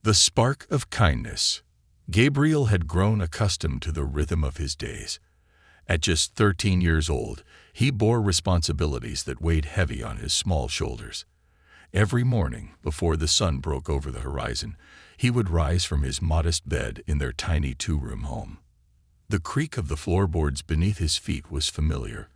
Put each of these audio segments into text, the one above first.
The spark of kindness. Gabriel had grown accustomed to the rhythm of his days. At just 13 years old, he bore responsibilities that weighed heavy on his small shoulders. Every morning, before the sun broke over the horizon, he would rise from his modest bed in their tiny two-room home. The creak of the floorboards beneath his feet was familiar,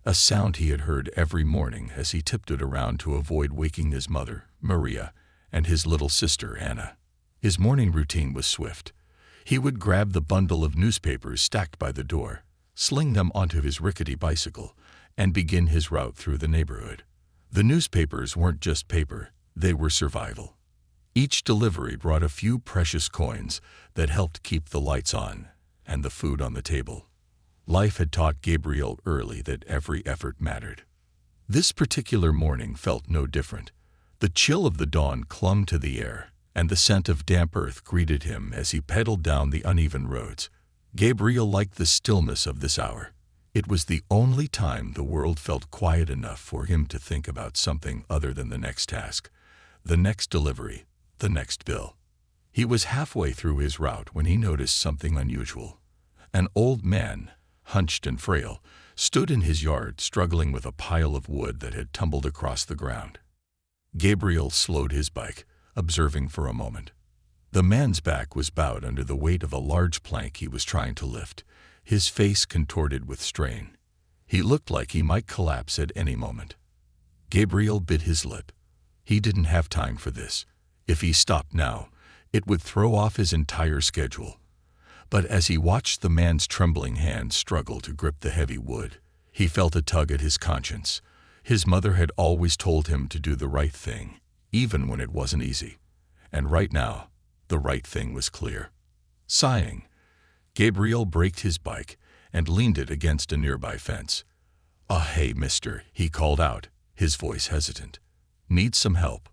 a sound he had heard every morning as he tiptoed around to avoid waking his mother, Maria, and his little sister, Anna. His morning routine was swift. He would grab the bundle of newspapers stacked by the door, sling them onto his rickety bicycle, and begin his route through the neighborhood. The newspapers weren't just paper, they were survival. Each delivery brought a few precious coins that helped keep the lights on and the food on the table. Life had taught Gabriel early that every effort mattered. This particular morning felt no different. The chill of the dawn clung to the air, and the scent of damp earth greeted him as he pedaled down the uneven roads. Gabriel liked the stillness of this hour. It was the only time the world felt quiet enough for him to think about something other than the next task, the next delivery, the next bill. He was halfway through his route when he noticed something unusual. An old man, hunched and frail, stood in his yard struggling with a pile of wood that had tumbled across the ground. Gabriel slowed his bike, observing for a moment. The man's back was bowed under the weight of a large plank he was trying to lift, his face contorted with strain. He looked like he might collapse at any moment. Gabriel bit his lip. He didn't have time for this. If he stopped now, it would throw off his entire schedule. But as he watched the man's trembling hands struggle to grip the heavy wood, he felt a tug at his conscience. His mother had always told him to do the right thing, even when it wasn't easy. And right now, the right thing was clear. Sighing, Gabriel braked his bike and leaned it against a nearby fence. Hey, mister," he called out, his voice hesitant. "Need some help?"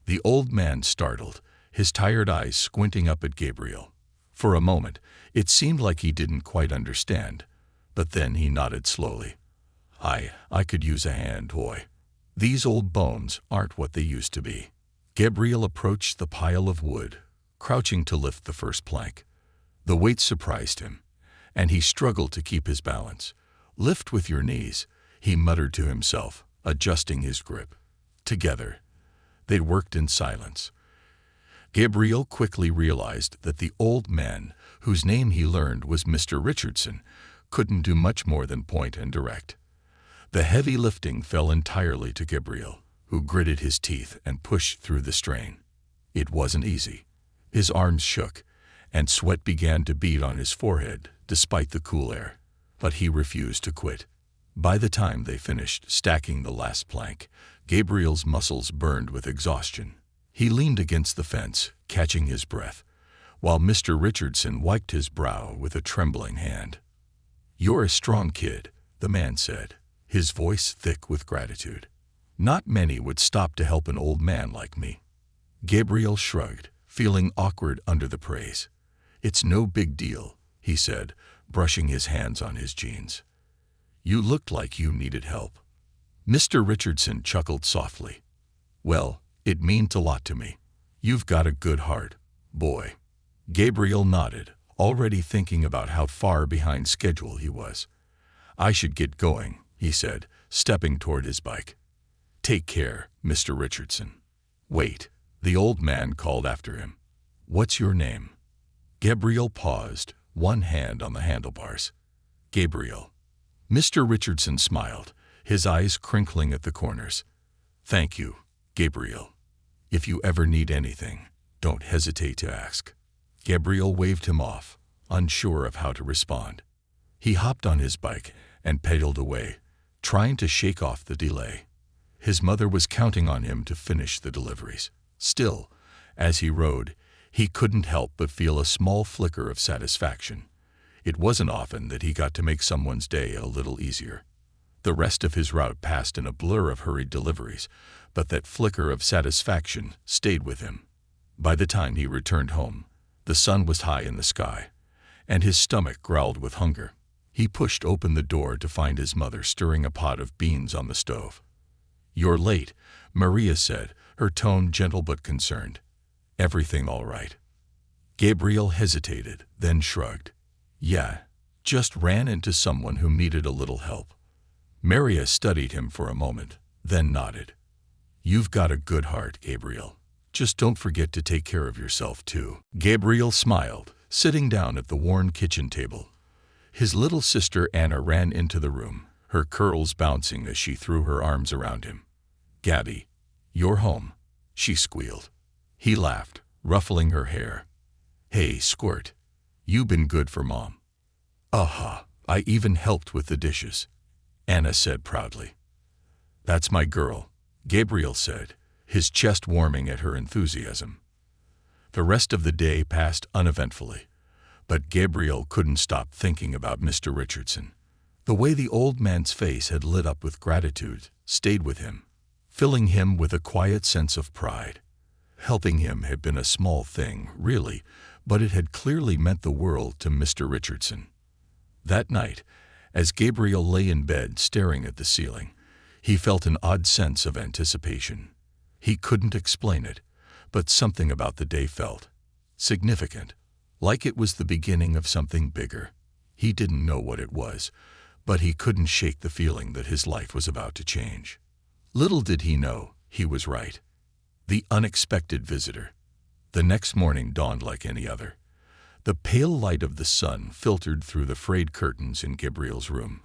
The old man startled, his tired eyes squinting up at Gabriel. For a moment, it seemed like he didn't quite understand, but then he nodded slowly. I could use a hand, boy. These old bones aren't what they used to be." Gabriel approached the pile of wood, crouching to lift the first plank. The weight surprised him, and he struggled to keep his balance. "Lift with your knees," he muttered to himself, adjusting his grip. Together, they worked in silence. Gabriel quickly realized that the old man, whose name he learned was Mr. Richardson, couldn't do much more than point and direct. The heavy lifting fell entirely to Gabriel, who gritted his teeth and pushed through the strain. It wasn't easy. His arms shook, and sweat began to bead on his forehead, despite the cool air. But he refused to quit. By the time they finished stacking the last plank, Gabriel's muscles burned with exhaustion. He leaned against the fence, catching his breath, while Mr. Richardson wiped his brow with a trembling hand. "You're a strong kid," the man said, his voice thick with gratitude. "Not many would stop to help an old man like me." Gabriel shrugged, feeling awkward under the praise. "It's no big deal," he said, brushing his hands on his jeans. "You looked like you needed help." Mr. Richardson chuckled softly. "Well, it means a lot to me. You've got a good heart, boy." Gabriel nodded, already thinking about how far behind schedule he was. "I should get going," he said, stepping toward his bike. "Take care, Mr. Richardson." "Wait," the old man called after him. "What's your name?" Gabriel paused, one hand on the handlebars. "Gabriel." Mr. Richardson smiled, his eyes crinkling at the corners. "Thank you, Gabriel. If you ever need anything, don't hesitate to ask." Gabriel waved him off, unsure of how to respond. He hopped on his bike and pedaled away, trying to shake off the delay. His mother was counting on him to finish the deliveries. Still, as he rode, he couldn't help but feel a small flicker of satisfaction. It wasn't often that he got to make someone's day a little easier. The rest of his route passed in a blur of hurried deliveries, but that flicker of satisfaction stayed with him. By the time he returned home, the sun was high in the sky, and his stomach growled with hunger. He pushed open the door to find his mother stirring a pot of beans on the stove. "You're late," Maria said, her tone gentle but concerned. Everything all right? Gabriel hesitated, then shrugged. Yeah, just ran into someone who needed a little help. Maria studied him for a moment, then nodded. You've got a good heart, Gabriel. Just don't forget to take care of yourself, too. Gabriel smiled, sitting down at the worn kitchen table. His little sister Anna ran into the room, her curls bouncing as she threw her arms around him. Gabby, you're home, she squealed. He laughed, ruffling her hair. Hey, Squirt, you been good for Mom. Aha, I even helped with the dishes, Anna said proudly. That's my girl, Gabriel said, his chest warming at her enthusiasm. The rest of the day passed uneventfully, but Gabriel couldn't stop thinking about Mr. Richardson. The way the old man's face had lit up with gratitude stayed with him, filling him with a quiet sense of pride. Helping him had been a small thing, really, but it had clearly meant the world to Mr. Richardson. That night, as Gabriel lay in bed staring at the ceiling, he felt an odd sense of anticipation. He couldn't explain it, but something about the day felt significant, like it was the beginning of something bigger. He didn't know what it was, but he couldn't shake the feeling that his life was about to change. Little did he know, he was right. The unexpected visitor. The next morning dawned like any other. The pale light of the sun filtered through the frayed curtains in Gabriel's room,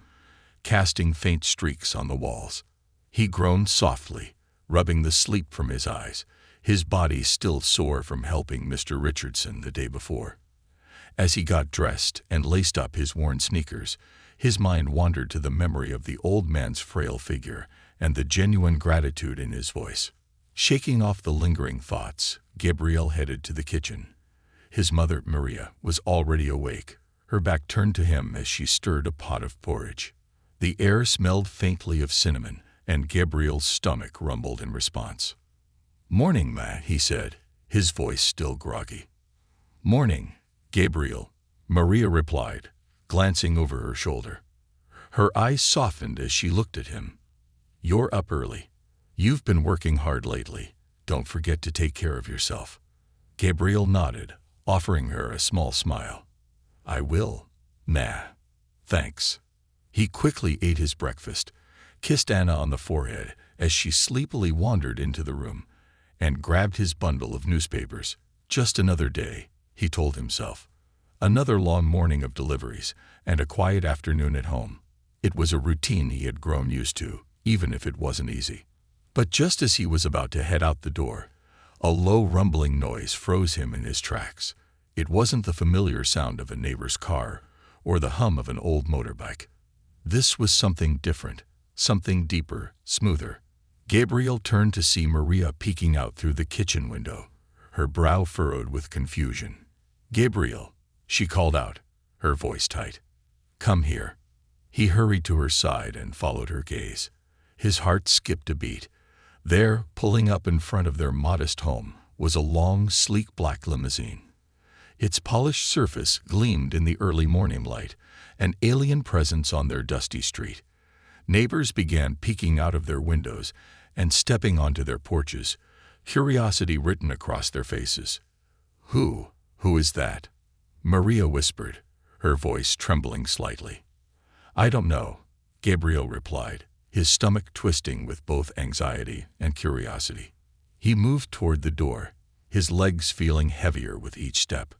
casting faint streaks on the walls. He groaned softly, rubbing the sleep from his eyes, his body still sore from helping Mr. Richardson the day before. As he got dressed and laced up his worn sneakers, his mind wandered to the memory of the old man's frail figure and the genuine gratitude in his voice. Shaking off the lingering thoughts, Gabriel headed to the kitchen. His mother, Maria, was already awake, her back turned to him as she stirred a pot of porridge. The air smelled faintly of cinnamon, and Gabriel's stomach rumbled in response. "Morning, Ma," he said, his voice still groggy. "Morning, Gabriel," Maria replied, glancing over her shoulder. Her eyes softened as she looked at him. "You're up early. You've been working hard lately. Don't forget to take care of yourself." Gabriel nodded, offering her a small smile. "I will, Ma. Thanks." He quickly ate his breakfast, kissed Anna on the forehead as she sleepily wandered into the room, and grabbed his bundle of newspapers. Just another day, he told himself. Another long morning of deliveries, and a quiet afternoon at home. It was a routine he had grown used to, even if it wasn't easy. But just as he was about to head out the door, a low rumbling noise froze him in his tracks. It wasn't the familiar sound of a neighbor's car or the hum of an old motorbike. This was something different, something deeper, smoother. Gabriel turned to see Maria peeking out through the kitchen window, her brow furrowed with confusion. "Gabriel," she called out, her voice tight. "Come here." He hurried to her side and followed her gaze. His heart skipped a beat. There, pulling up in front of their modest home, was a long, sleek black limousine. Its polished surface gleamed in the early morning light, an alien presence on their dusty street. Neighbors began peeking out of their windows and stepping onto their porches, curiosity written across their faces. Who is that?" Maria whispered, her voice trembling slightly. "I don't know," Gabriel replied, his stomach twisting with both anxiety and curiosity. He moved toward the door, his legs feeling heavier with each step.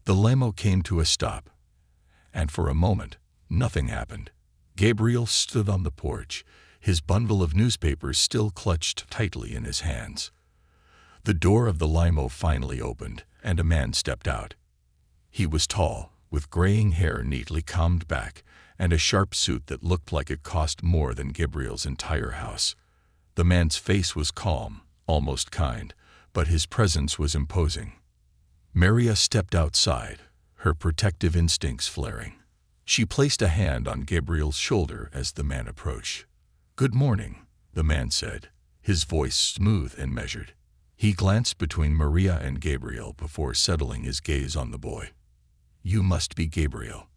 The limo came to a stop, and for a moment, nothing happened. Gabriel stood on the porch, his bundle of newspapers still clutched tightly in his hands. The door of the limo finally opened, and a man stepped out. He was tall, with graying hair neatly combed back, and a sharp suit that looked like it cost more than Gabriel's entire house. The man's face was calm, almost kind, but his presence was imposing. Maria stepped outside, her protective instincts flaring. She placed a hand on Gabriel's shoulder as the man approached. "Good morning," the man said, his voice smooth and measured. He glanced between Maria and Gabriel before settling his gaze on the boy. "You must be Gabriel."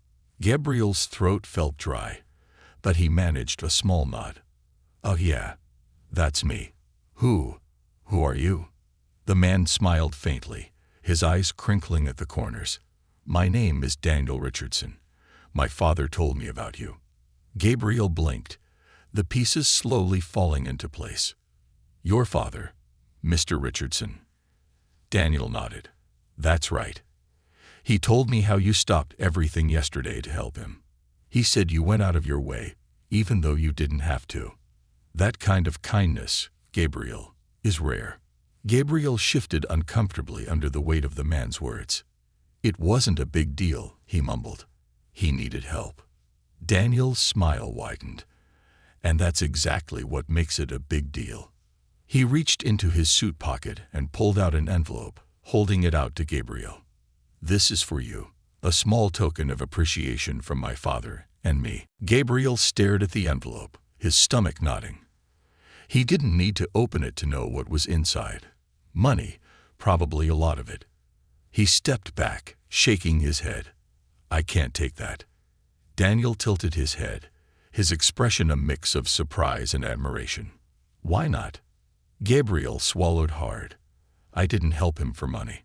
Gabriel's throat felt dry, but he managed a small nod. "Oh yeah, that's me. Who are you?" The man smiled faintly, his eyes crinkling at the corners. "My name is Daniel Richardson. My father told me about you." Gabriel blinked, the pieces slowly falling into place. "Your father, Mr. Richardson?" Daniel nodded. "That's right. He told me how you stopped everything yesterday to help him. He said you went out of your way, even though you didn't have to. That kind of kindness, Gabriel, is rare." Gabriel shifted uncomfortably under the weight of the man's words. "It wasn't a big deal," he mumbled. "He needed help." Daniel's smile widened. "And that's exactly what makes it a big deal." He reached into his suit pocket and pulled out an envelope, holding it out to Gabriel. "This is for you, a small token of appreciation from my father and me." Gabriel stared at the envelope, his stomach knotting. He didn't need to open it to know what was inside. Money, probably a lot of it. He stepped back, shaking his head. "I can't take that." Daniel tilted his head, his expression a mix of surprise and admiration. "Why not?" Gabriel swallowed hard. "I didn't help him for money.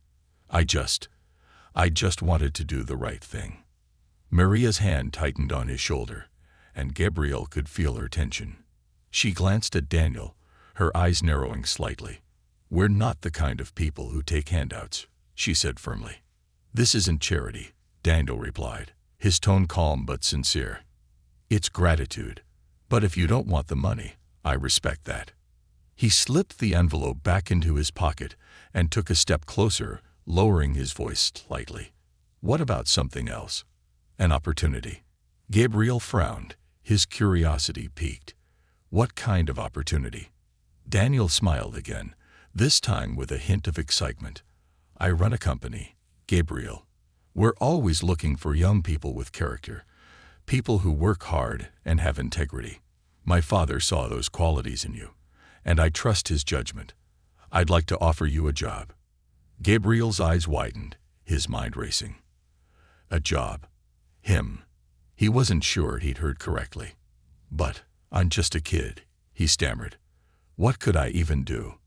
I just wanted to do the right thing." Maria's hand tightened on his shoulder, and Gabriel could feel her tension. She glanced at Daniel, her eyes narrowing slightly. "We're not the kind of people who take handouts," she said firmly. "This isn't charity," Daniel replied, his tone calm but sincere. "It's gratitude. But if you don't want the money, I respect that." He slipped the envelope back into his pocket and took a step closer, lowering his voice slightly. "What about something else? An opportunity?" Gabriel frowned, his curiosity piqued. "What kind of opportunity?" Daniel smiled again, this time with a hint of excitement. "I run a company, Gabriel. We're always looking for young people with character, people who work hard and have integrity. My father saw those qualities in you, and I trust his judgment. I'd like to offer you a job." Gabriel's eyes widened, his mind racing. A job. Him. He wasn't sure he'd heard correctly. "But I'm just a kid," he stammered. "What could I even do?"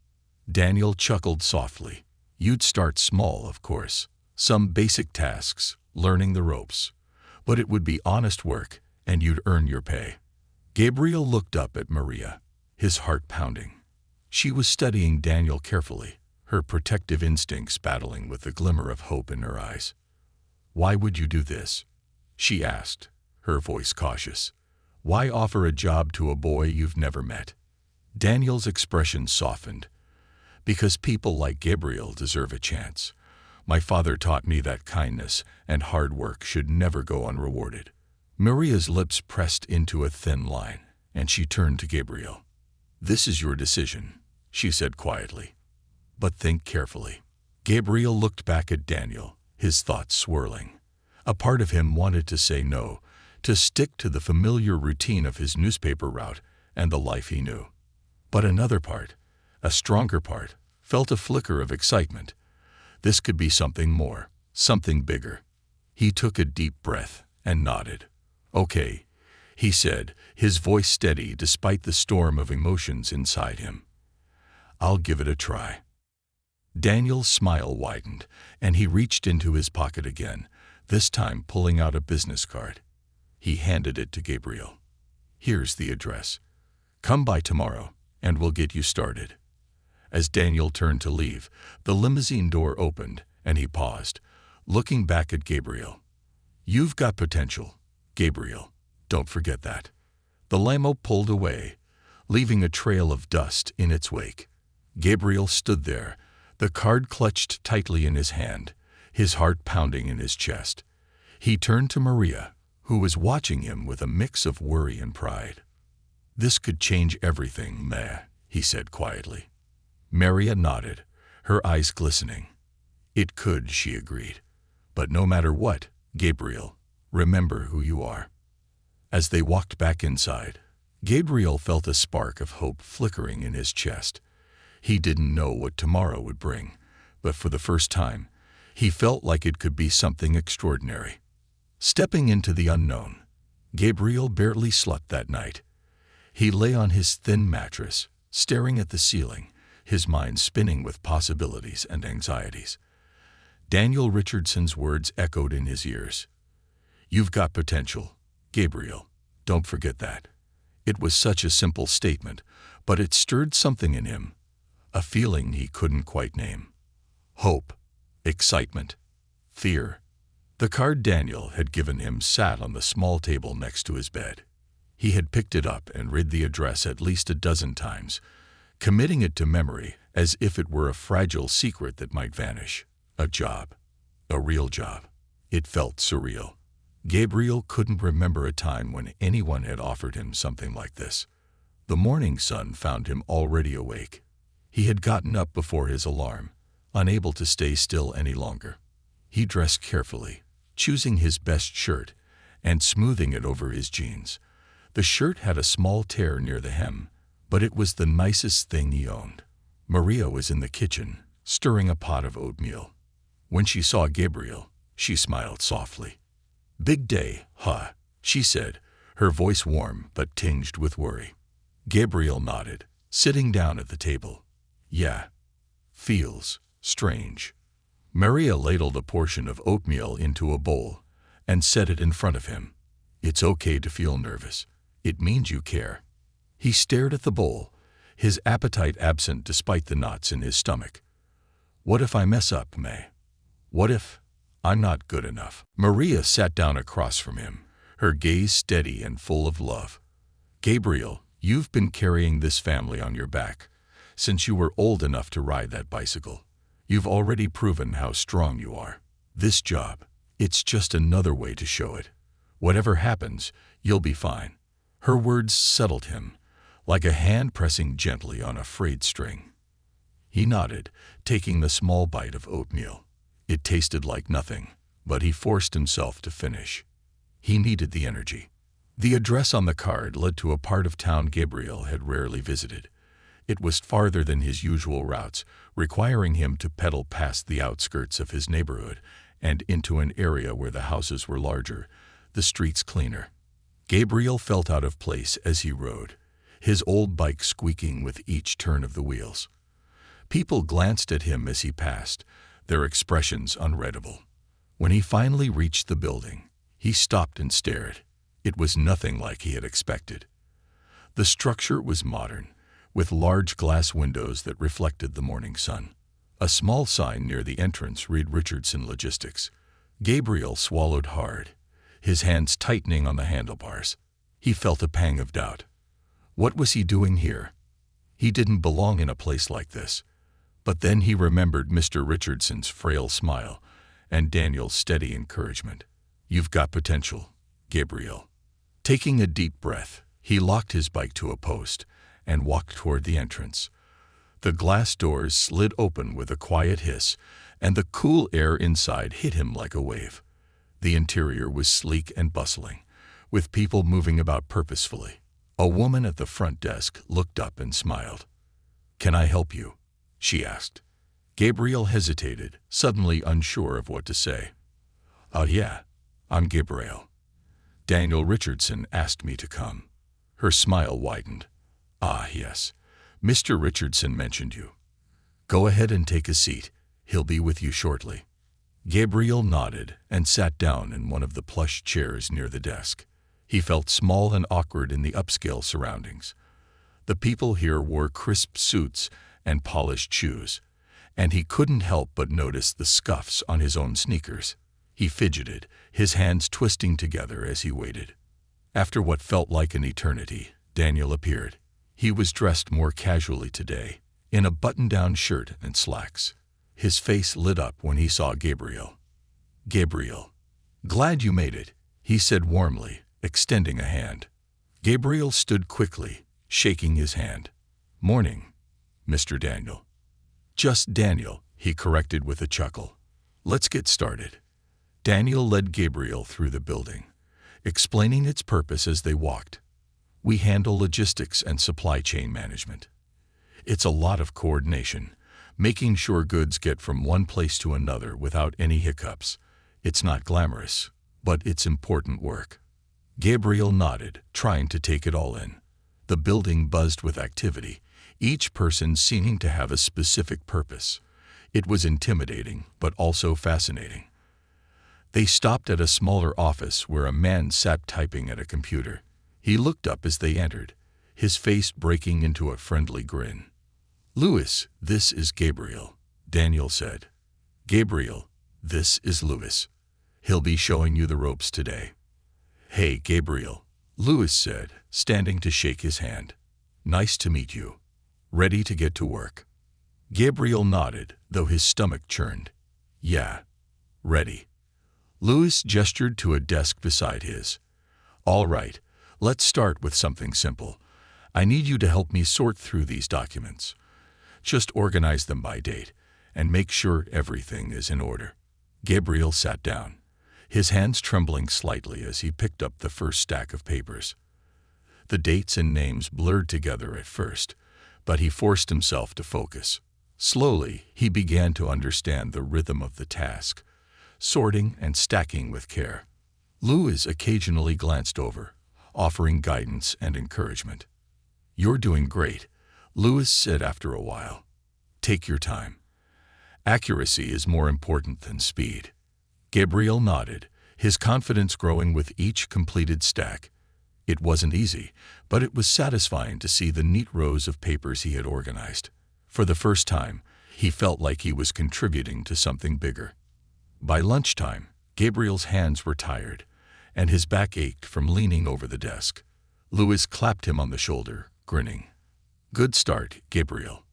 Daniel chuckled softly. "You'd start small, of course. Some basic tasks, learning the ropes. But it would be honest work, and you'd earn your pay." Gabriel looked up at Maria, his heart pounding. She was studying Daniel carefully, her protective instincts battling with the glimmer of hope in her eyes. "Why would you do this?" she asked, her voice cautious. "Why offer a job to a boy you've never met?" Daniel's expression softened. "Because people like Gabriel deserve a chance. My father taught me that kindness and hard work should never go unrewarded." Maria's lips pressed into a thin line, and she turned to Gabriel. "This is your decision," she said quietly. "But think carefully." Gabriel looked back at Daniel, his thoughts swirling. A part of him wanted to say no, to stick to the familiar routine of his newspaper route and the life he knew. But another part, a stronger part, felt a flicker of excitement. This could be something more, something bigger. He took a deep breath and nodded. "Okay," he said, his voice steady despite the storm of emotions inside him. "I'll give it a try." Daniel's smile widened, and he reached into his pocket again, this time pulling out a business card. He handed it to Gabriel. "Here's the address. Come by tomorrow, and we'll get you started." As Daniel turned to leave, the limousine door opened, and he paused, looking back at Gabriel. "You've got potential, Gabriel. Don't forget that." The limo pulled away, leaving a trail of dust in its wake. Gabriel stood there, the card clutched tightly in his hand, his heart pounding in his chest. He turned to Maria, who was watching him with a mix of worry and pride. "This could change everything, Ma," he said quietly. Maria nodded, her eyes glistening. "It could," she agreed. "But no matter what, Gabriel, remember who you are." As they walked back inside, Gabriel felt a spark of hope flickering in his chest. He didn't know what tomorrow would bring, but for the first time, he felt like it could be something extraordinary. Stepping into the unknown, Gabriel barely slept that night. He lay on his thin mattress, staring at the ceiling, his mind spinning with possibilities and anxieties. Daniel Richardson's words echoed in his ears. "You've got potential, Gabriel. Don't forget that." It was such a simple statement, but it stirred something in him, a feeling he couldn't quite name. Hope, excitement, fear. The card Daniel had given him sat on the small table next to his bed. He had picked it up and read the address at least a dozen times, committing it to memory as if it were a fragile secret that might vanish. A job. A real job. It felt surreal. Gabriel couldn't remember a time when anyone had offered him something like this. The morning sun found him already awake. He had gotten up before his alarm, unable to stay still any longer. He dressed carefully, choosing his best shirt and smoothing it over his jeans. The shirt had a small tear near the hem, but it was the nicest thing he owned. Maria was in the kitchen, stirring a pot of oatmeal. When she saw Gabriel, she smiled softly. "Big day, huh?" she said, her voice warm but tinged with worry. Gabriel nodded, sitting down at the table. "Yeah. Feels strange." Maria ladled a portion of oatmeal into a bowl and set it in front of him. "It's okay to feel nervous. It means you care." He stared at the bowl, his appetite absent despite the knots in his stomach. "What if I mess up, May? What if I'm not good enough?" Maria sat down across from him, her gaze steady and full of love. "Gabriel, you've been carrying this family on your back since you were old enough to ride that bicycle. You've already proven how strong you are. This job, it's just another way to show it. Whatever happens, you'll be fine." Her words settled him, like a hand pressing gently on a frayed string. He nodded, taking the small bite of oatmeal. It tasted like nothing, but he forced himself to finish. He needed the energy. The address on the card led to a part of town Gabriel had rarely visited. It was farther than his usual routes, requiring him to pedal past the outskirts of his neighborhood and into an area where the houses were larger, the streets cleaner. Gabriel felt out of place as he rode, his old bike squeaking with each turn of the wheels. People glanced at him as he passed, their expressions unreadable. When he finally reached the building, he stopped and stared. It was nothing like he had expected. The structure was modern, with large glass windows that reflected the morning sun. A small sign near the entrance read Richardson Logistics. Gabriel swallowed hard, his hands tightening on the handlebars. He felt a pang of doubt. What was he doing here? He didn't belong in a place like this. But then he remembered Mr. Richardson's frail smile and Daniel's steady encouragement. "You've got potential, Gabriel." Taking a deep breath, he locked his bike to a post and walked toward the entrance. The glass doors slid open with a quiet hiss, and the cool air inside hit him like a wave. The interior was sleek and bustling, with people moving about purposefully. A woman at the front desk looked up and smiled. "Can I help you?" she asked. Gabriel hesitated, suddenly unsure of what to say. "Oh yeah, I'm Gabriel. Daniel Richardson asked me to come." Her smile widened. "Ah, yes. Mr. Richardson mentioned you. Go ahead and take a seat. He'll be with you shortly." Gabriel nodded and sat down in one of the plush chairs near the desk. He felt small and awkward in the upscale surroundings. The people here wore crisp suits and polished shoes, and he couldn't help but notice the scuffs on his own sneakers. He fidgeted, his hands twisting together as he waited. After what felt like an eternity, Daniel appeared. He was dressed more casually today, in a button-down shirt and slacks. His face lit up when he saw Gabriel. "Gabriel, glad you made it," he said warmly, extending a hand. Gabriel stood quickly, shaking his hand. "Morning, Mr. Daniel." "Just Daniel," he corrected with a chuckle. "Let's get started." Daniel led Gabriel through the building, explaining its purpose as they walked. "We handle logistics and supply chain management. It's a lot of coordination, making sure goods get from one place to another without any hiccups. It's not glamorous, but it's important work." Gabriel nodded, trying to take it all in. The building buzzed with activity, each person seeming to have a specific purpose. It was intimidating, but also fascinating. They stopped at a smaller office where a man sat typing at a computer. He looked up as they entered, his face breaking into a friendly grin. "Louis, this is Gabriel," Daniel said. "Gabriel, this is Louis. He'll be showing you the ropes today." "Hey, Gabriel," Louis said, standing to shake his hand. "Nice to meet you. Ready to get to work?" Gabriel nodded, though his stomach churned. "Yeah, ready." Louis gestured to a desk beside his. "All right, let's start with something simple. I need you to help me sort through these documents. Just organize them by date, and make sure everything is in order." Gabriel sat down, his hands trembling slightly as he picked up the first stack of papers. The dates and names blurred together at first, but he forced himself to focus. Slowly, he began to understand the rhythm of the task, sorting and stacking with care. Louis occasionally glanced over, offering guidance and encouragement. "You're doing great," Louis said after a while. "Take your time. Accuracy is more important than speed." Gabriel nodded, his confidence growing with each completed stack. It wasn't easy, but it was satisfying to see the neat rows of papers he had organized. For the first time, he felt like he was contributing to something bigger. By lunchtime, Gabriel's hands were tired, and his back ached from leaning over the desk. Louis clapped him on the shoulder, grinning. "Good start, Gabriel.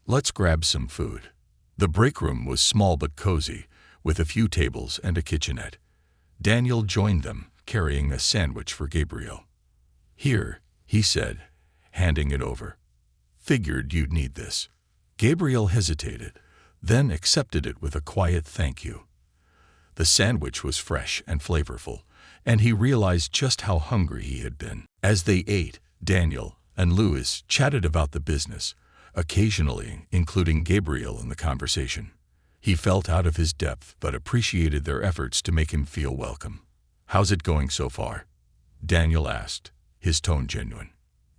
Let's grab some food." The break room was small but cozy, with a few tables and a kitchenette. Daniel joined them, carrying a sandwich for Gabriel. "Here," he said, handing it over. "Figured you'd need this." Gabriel hesitated, then accepted it with a quiet thank you. The sandwich was fresh and flavorful, and he realized just how hungry he had been. As they ate, Daniel and Louis chatted about the business, occasionally including Gabriel in the conversation. He felt out of his depth but appreciated their efforts to make him feel welcome. "How's it going so far?" Daniel asked, his tone genuine.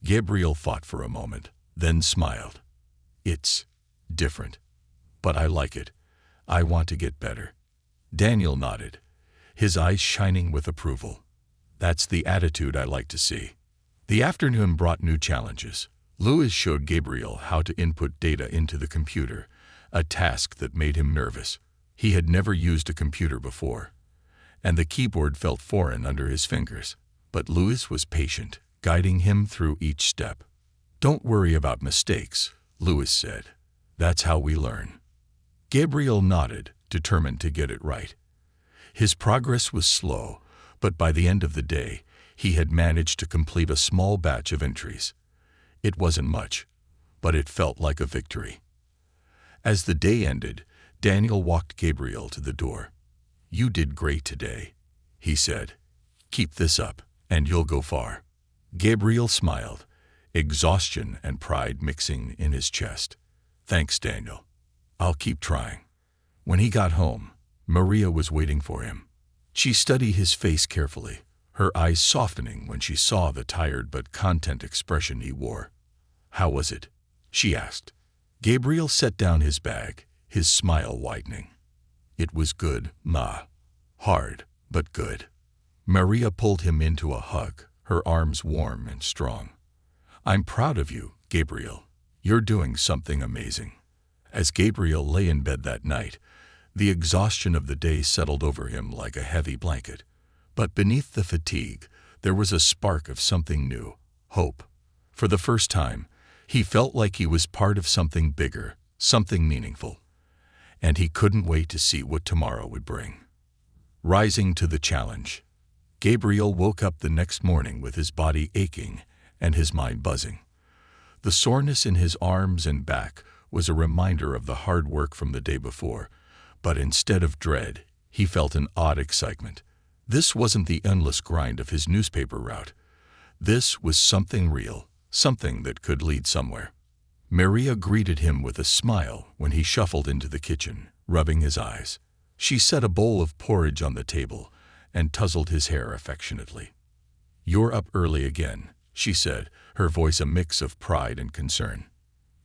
Gabriel thought for a moment, then smiled. "It's different, but I like it. I want to get better." Daniel nodded, his eyes shining with approval. "That's the attitude I like to see." The afternoon brought new challenges. Louis showed Gabriel how to input data into the computer, a task that made him nervous. He had never used a computer before, and the keyboard felt foreign under his fingers. But Louis was patient, guiding him through each step. "Don't worry about mistakes," Louis said. "That's how we learn." Gabriel nodded, determined to get it right. His progress was slow, but by the end of the day, he had managed to complete a small batch of entries. It wasn't much, but it felt like a victory. As the day ended, Daniel walked Gabriel to the door. "You did great today," he said. "Keep this up, and you'll go far." Gabriel smiled, exhaustion and pride mixing in his chest. "Thanks, Daniel. I'll keep trying." When he got home, Maria was waiting for him. She studied his face carefully, her eyes softening when she saw the tired but content expression he wore. "How was it?" she asked. Gabriel set down his bag, his smile widening. "It was good, Ma. Hard, but good." Maria pulled him into a hug, her arms warm and strong. "I'm proud of you, Gabriel. You're doing something amazing." As Gabriel lay in bed that night, the exhaustion of the day settled over him like a heavy blanket. But beneath the fatigue, there was a spark of something new, hope. For the first time, he felt like he was part of something bigger, something meaningful. And he couldn't wait to see what tomorrow would bring. Rising to the challenge, Gabriel woke up the next morning with his body aching and his mind buzzing. The soreness in his arms and back was a reminder of the hard work from the day before, but instead of dread, he felt an odd excitement. This wasn't the endless grind of his newspaper route. This was something real, something that could lead somewhere. Maria greeted him with a smile when he shuffled into the kitchen, rubbing his eyes. She set a bowl of porridge on the table and tousled his hair affectionately. "You're up early again," she said, her voice a mix of pride and concern.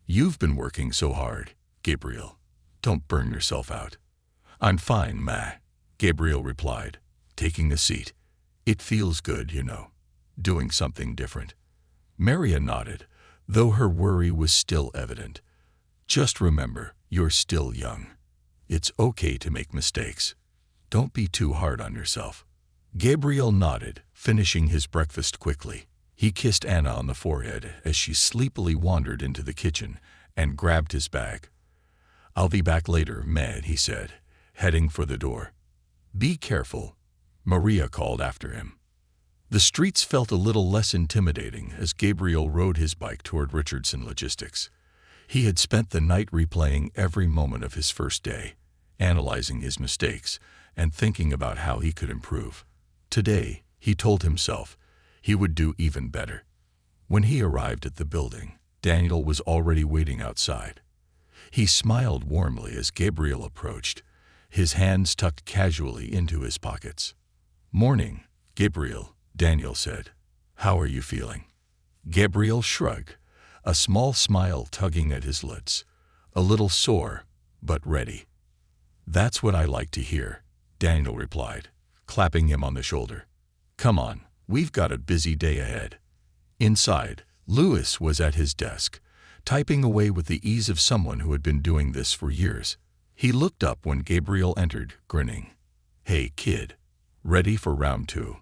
You've been working so hard, Gabriel. Don't burn yourself out. I'm fine, Ma, Gabriel replied, taking a seat. It feels good, doing something different. Maria nodded, though her worry was still evident. Just remember, you're still young. It's okay to make mistakes. Don't be too hard on yourself. Gabriel nodded, finishing his breakfast quickly. He kissed Anna on the forehead as she sleepily wandered into the kitchen and grabbed his bag. I'll be back later, Med, he said, heading for the door. Be careful, Maria called after him. The streets felt a little less intimidating as Gabriel rode his bike toward Richardson Logistics. He had spent the night replaying every moment of his first day, analyzing his mistakes and thinking about how he could improve. Today, he told himself, he would do even better. When he arrived at the building, Daniel was already waiting outside. He smiled warmly as Gabriel approached, his hands tucked casually into his pockets. Morning, Gabriel, Daniel said. How are you feeling? Gabriel shrugged, a small smile tugging at his lips, a little sore, but ready. That's what I like to hear, Daniel replied, clapping him on the shoulder. Come on, we've got a busy day ahead. Inside, Louis was at his desk, typing away with the ease of someone who had been doing this for years. He looked up when Gabriel entered, grinning. Hey, kid, ready for round 2?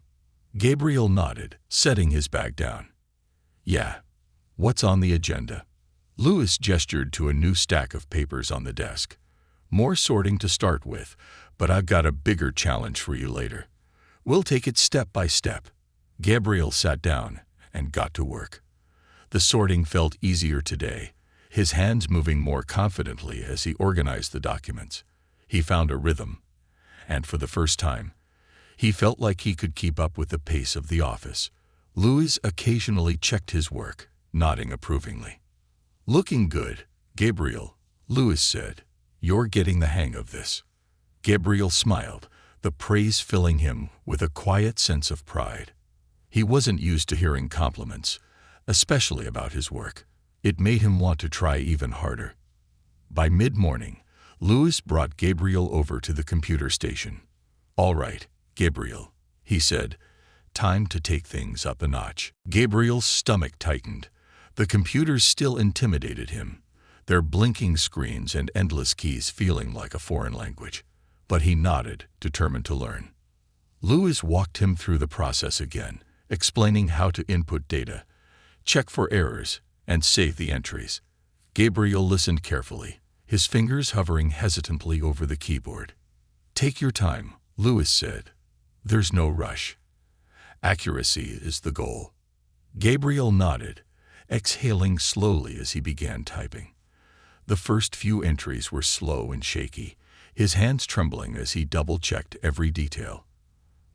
Gabriel nodded, setting his bag down. Yeah. What's on the agenda? Louis gestured to a new stack of papers on the desk. More sorting to start with, but I've got a bigger challenge for you later. We'll take it step by step. Gabriel sat down and got to work. The sorting felt easier today, his hands moving more confidently as he organized the documents. He found a rhythm, and for the first time, he felt like he could keep up with the pace of the office. Louis occasionally checked his work, nodding approvingly. Looking good, Gabriel, Louis said. You're getting the hang of this. Gabriel smiled, the praise filling him with a quiet sense of pride. He wasn't used to hearing compliments, especially about his work. It made him want to try even harder. By mid-morning, Louis brought Gabriel over to the computer station. All right, Gabriel, he said. Time to take things up a notch. Gabriel's stomach tightened. The computers still intimidated him, their blinking screens and endless keys feeling like a foreign language. But he nodded, determined to learn. Louis walked him through the process again, explaining how to input data, check for errors, and save the entries. Gabriel listened carefully, his fingers hovering hesitantly over the keyboard. Take your time, Louis said. There's no rush. Accuracy is the goal. Gabriel nodded, exhaling slowly as he began typing. The first few entries were slow and shaky, his hands trembling as he double-checked every detail.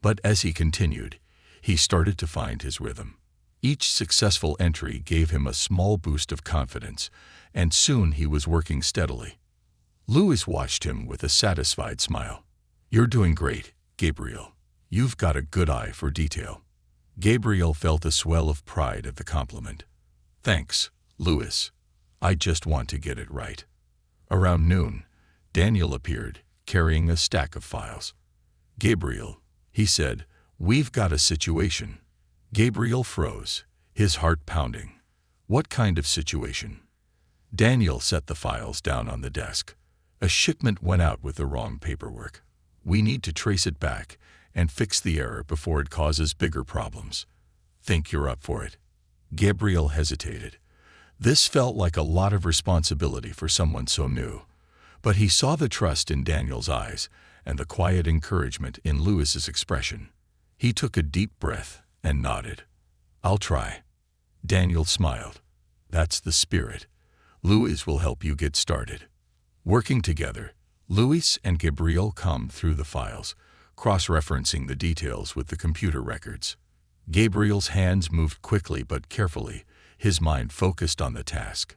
But as he continued, he started to find his rhythm. Each successful entry gave him a small boost of confidence, and soon he was working steadily. Louis watched him with a satisfied smile. You're doing great, Gabriel. You've got a good eye for detail. Gabriel felt a swell of pride at the compliment. Thanks, Louis. I just want to get it right. Around noon, Daniel appeared, carrying a stack of files. Gabriel, he said, we've got a situation. Gabriel froze, his heart pounding. What kind of situation? Daniel set the files down on the desk. A shipment went out with the wrong paperwork. We need to trace it back and fix the error before it causes bigger problems. Think you're up for it? Gabriel hesitated. This felt like a lot of responsibility for someone so new. But he saw the trust in Daniel's eyes and the quiet encouragement in Louis's expression. He took a deep breath and nodded. I'll try. Daniel smiled. That's the spirit. Louis will help you get started. Working together, Louis and Gabriel combed through the files, cross-referencing the details with the computer records. Gabriel's hands moved quickly but carefully, his mind focused on the task.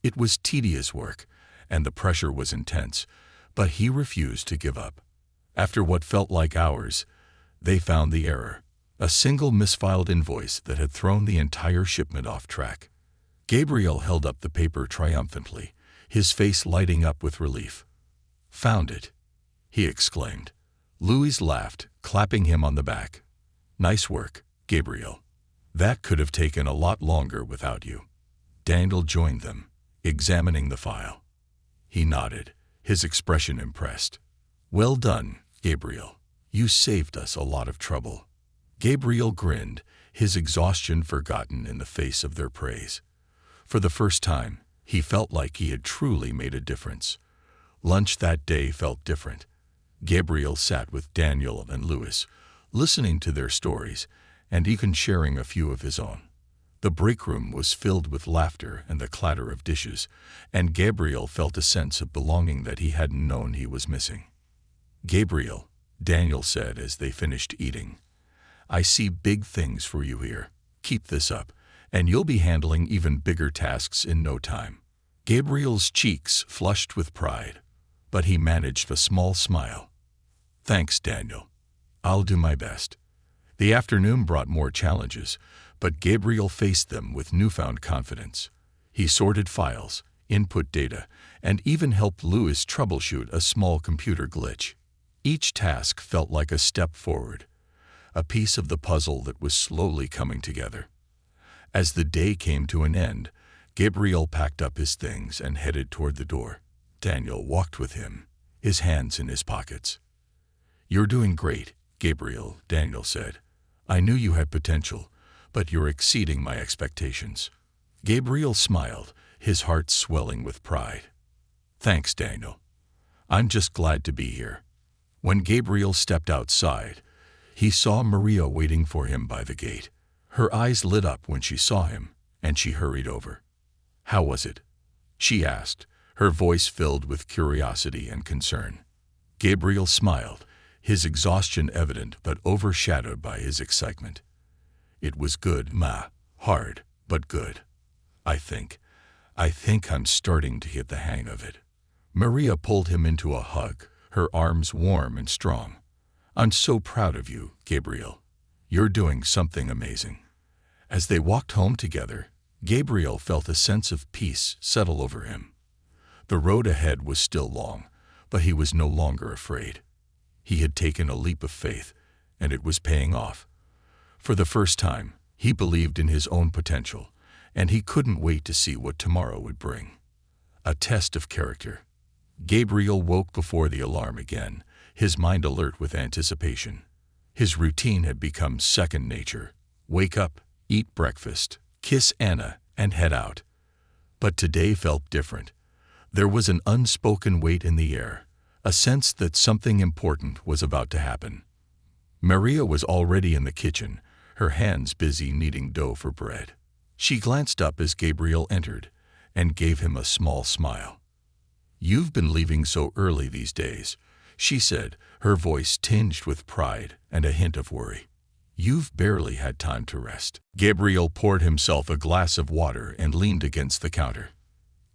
It was tedious work, and the pressure was intense, but he refused to give up. After what felt like hours, they found the error, a single misfiled invoice that had thrown the entire shipment off track. Gabriel held up the paper triumphantly, his face lighting up with relief. "Found it," he exclaimed. Louis laughed, clapping him on the back. "Nice work, Gabriel. That could have taken a lot longer without you." Daniel joined them, examining the file. He nodded, his expression impressed. "Well done, Gabriel. You saved us a lot of trouble." Gabriel grinned, his exhaustion forgotten in the face of their praise. For the first time, he felt like he had truly made a difference. Lunch that day felt different. Gabriel sat with Daniel and Louis, listening to their stories and even sharing a few of his own. The break room was filled with laughter and the clatter of dishes, and Gabriel felt a sense of belonging that he hadn't known he was missing. "Gabriel," Daniel said as they finished eating, "I see big things for you here. Keep this up, and you'll be handling even bigger tasks in no time." Gabriel's cheeks flushed with pride, but he managed a small smile. "Thanks, Daniel. I'll do my best." The afternoon brought more challenges, but Gabriel faced them with newfound confidence. He sorted files, input data, and even helped Louis troubleshoot a small computer glitch. Each task felt like a step forward, a piece of the puzzle that was slowly coming together. As the day came to an end, Gabriel packed up his things and headed toward the door. Daniel walked with him, his hands in his pockets. "You're doing great, Gabriel," Daniel said. "I knew you had potential, but you're exceeding my expectations." Gabriel smiled, his heart swelling with pride. "Thanks, Daniel. I'm just glad to be here." When Gabriel stepped outside, he saw Maria waiting for him by the gate. Her eyes lit up when she saw him, and she hurried over. "How was it?" she asked, her voice filled with curiosity and concern. Gabriel smiled, his exhaustion evident but overshadowed by his excitement. "It was good, Ma. Hard, but good. I think I'm starting to get the hang of it." Maria pulled him into a hug, her arms warm and strong. "I'm so proud of you, Gabriel. You're doing something amazing." As they walked home together, Gabriel felt a sense of peace settle over him. The road ahead was still long, but he was no longer afraid. He had taken a leap of faith, and it was paying off. For the first time, he believed in his own potential, and he couldn't wait to see what tomorrow would bring. A test of character. Gabriel woke before the alarm again, his mind alert with anticipation. His routine had become second nature. Wake up, eat breakfast, kiss Anna, and head out. But today felt different. There was an unspoken weight in the air, a sense that something important was about to happen. Maria was already in the kitchen, her hands busy kneading dough for bread. She glanced up as Gabriel entered and gave him a small smile. "You've been leaving so early these days," she said, her voice tinged with pride and a hint of worry. "You've barely had time to rest." Gabriel poured himself a glass of water and leaned against the counter.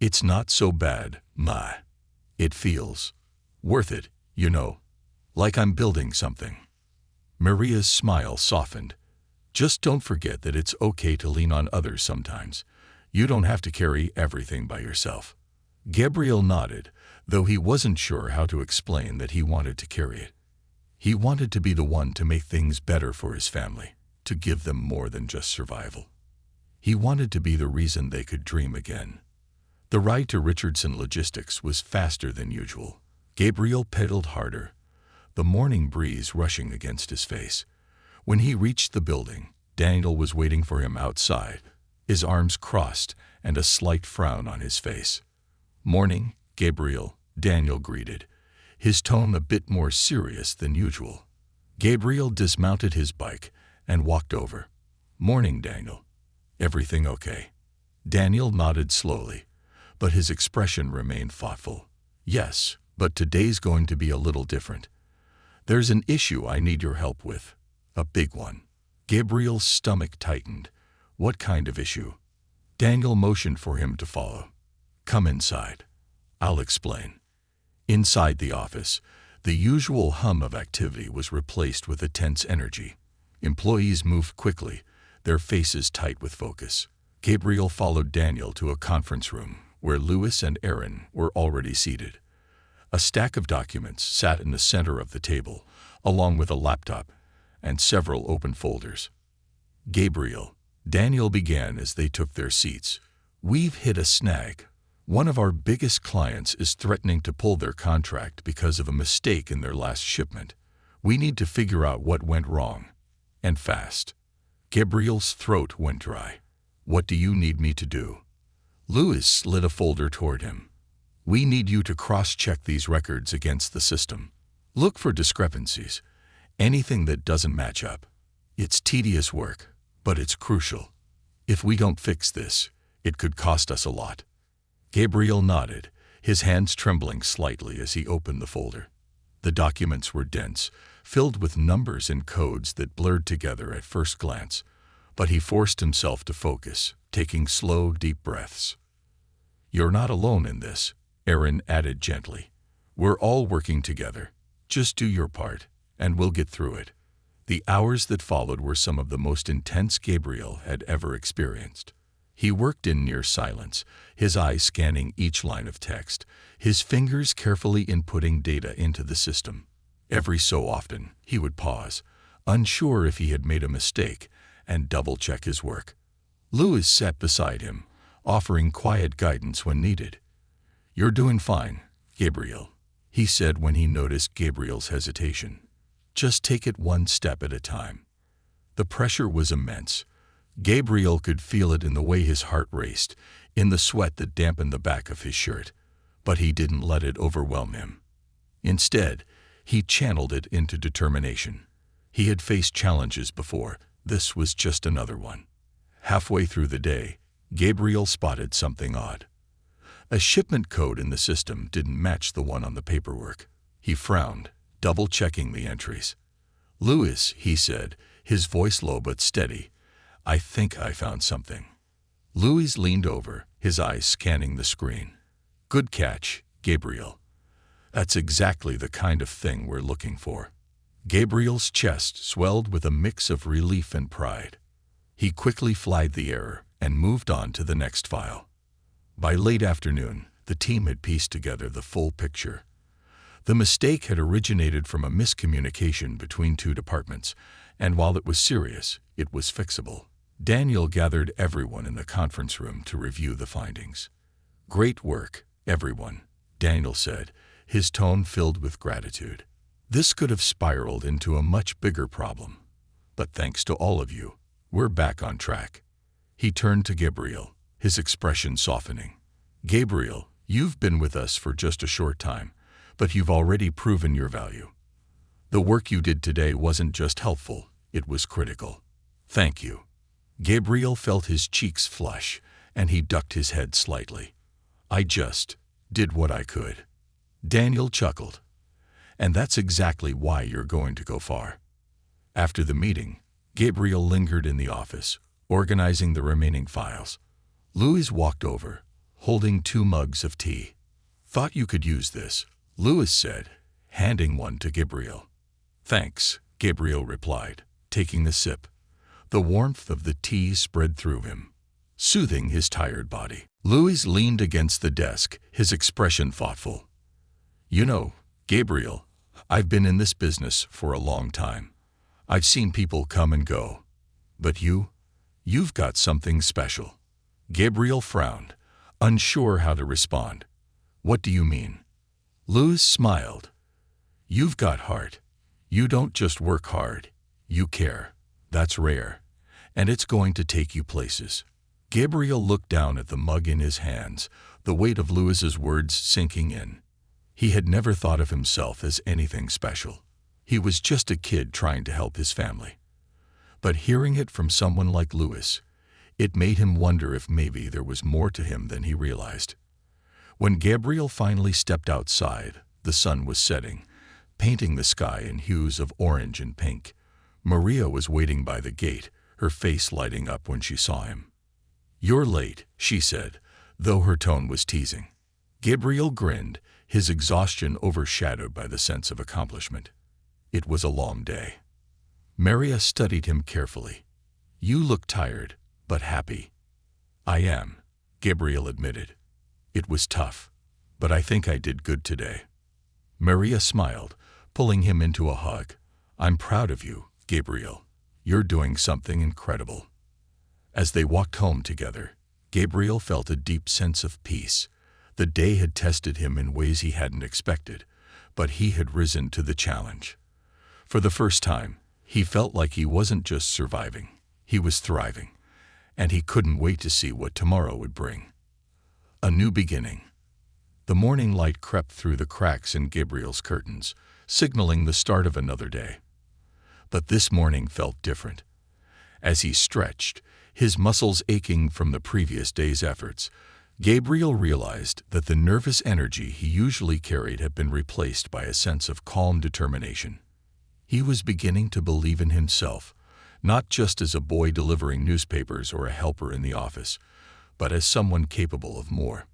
"It's not so bad, Ma. It feels worth it, you know, like I'm building something." Maria's smile softened. "Just don't forget that it's okay to lean on others sometimes. You don't have to carry everything by yourself." Gabriel nodded, though he wasn't sure how to explain that he wanted to carry it. He wanted to be the one to make things better for his family, to give them more than just survival. He wanted to be the reason they could dream again. The ride to Richardson Logistics was faster than usual. Gabriel pedaled harder, the morning breeze rushing against his face. When he reached the building, Daniel was waiting for him outside, his arms crossed and a slight frown on his face. "Morning, Gabriel," Daniel greeted, his tone a bit more serious than usual. Gabriel dismounted his bike and walked over. "Morning, Daniel. Everything okay?" Daniel nodded slowly, but his expression remained thoughtful. "Yes, but today's going to be a little different. There's an issue I need your help with. A big one." Gabriel's stomach tightened. What kind of issue? Daniel motioned for him to follow. "Come inside. I'll explain." Inside the office, the usual hum of activity was replaced with a tense energy. Employees moved quickly, their faces tight with focus. Gabriel followed Daniel to a conference room where Louis and Aaron were already seated. A stack of documents sat in the center of the table, along with a laptop and several open folders. Gabriel, Daniel began as they took their seats. We've hit a snag. One of our biggest clients is threatening to pull their contract because of a mistake in their last shipment. We need to figure out what went wrong. And fast. Gabriel's throat went dry. What do you need me to do? Louis slid a folder toward him. We need you to cross-check these records against the system. Look for discrepancies. Anything that doesn't match up. It's tedious work, but it's crucial. If we don't fix this, it could cost us a lot. Gabriel nodded, his hands trembling slightly as he opened the folder. The documents were dense, filled with numbers and codes that blurred together at first glance, but he forced himself to focus, taking slow, deep breaths. You're not alone in this, Aaron added gently. We're all working together. Just do your part, and we'll get through it. The hours that followed were some of the most intense Gabriel had ever experienced. He worked in near silence, his eyes scanning each line of text, his fingers carefully inputting data into the system. Every so often, he would pause, unsure if he had made a mistake, and double-check his work. Louis sat beside him, offering quiet guidance when needed. You're doing fine, Gabriel, he said when he noticed Gabriel's hesitation. Just take it one step at a time. The pressure was immense. Gabriel could feel it in the way his heart raced, in the sweat that dampened the back of his shirt, but he didn't let it overwhelm him. Instead, he channeled it into determination. He had faced challenges before. This was just another one. Halfway through the day, Gabriel spotted something odd. A shipment code in the system didn't match the one on the paperwork. He frowned, double-checking the entries. Louis, he said, his voice low but steady, I think I found something. Louis leaned over, his eyes scanning the screen. Good catch, Gabriel. That's exactly the kind of thing we're looking for. Gabriel's chest swelled with a mix of relief and pride. He quickly flagged the error and moved on to the next file. By late afternoon, the team had pieced together the full picture. The mistake had originated from a miscommunication between two departments, and while it was serious, it was fixable. Daniel gathered everyone in the conference room to review the findings. Great work, everyone, Daniel said, his tone filled with gratitude. This could have spiraled into a much bigger problem. But thanks to all of you, we're back on track. He turned to Gabriel, his expression softening. Gabriel, you've been with us for just a short time, but you've already proven your value. The work you did today wasn't just helpful, it was critical. Thank you. Gabriel felt his cheeks flush, and he ducked his head slightly. I just did what I could. Daniel chuckled. And that's exactly why you're going to go far. After the meeting, Gabriel lingered in the office, organizing the remaining files. Louis walked over, holding 2 mugs of tea. Thought you could use this, Louis said, handing one to Gabriel. Thanks, Gabriel replied, taking a sip. The warmth of the tea spread through him, soothing his tired body. Louis leaned against the desk, his expression thoughtful. You know, Gabriel, I've been in this business for a long time. I've seen people come and go. But you've got something special. Gabriel frowned, unsure how to respond. What do you mean? Louis smiled. You've got heart. You don't just work hard. You care. That's rare. And it's going to take you places. Gabriel looked down at the mug in his hands, the weight of Louis's words sinking in. He had never thought of himself as anything special. He was just a kid trying to help his family. But hearing it from someone like Louis, it made him wonder if maybe there was more to him than he realized. When Gabriel finally stepped outside, the sun was setting, painting the sky in hues of orange and pink. Maria was waiting by the gate, her face lighting up when she saw him. You're late, she said, though her tone was teasing. Gabriel grinned, his exhaustion overshadowed by the sense of accomplishment. It was a long day. Maria studied him carefully. You look tired, but happy. I am, Gabriel admitted. It was tough, but I think I did good today. Maria smiled, pulling him into a hug. I'm proud of you, Gabriel. You're doing something incredible. As they walked home together, Gabriel felt a deep sense of peace. The day had tested him in ways he hadn't expected, but he had risen to the challenge. For the first time, he felt like he wasn't just surviving, he was thriving, and he couldn't wait to see what tomorrow would bring. A new beginning. The morning light crept through the cracks in Gabriel's curtains, signaling the start of another day. But this morning felt different. As he stretched, his muscles aching from the previous day's efforts, Gabriel realized that the nervous energy he usually carried had been replaced by a sense of calm determination. He was beginning to believe in himself, not just as a boy delivering newspapers or a helper in the office, but as someone capable of more.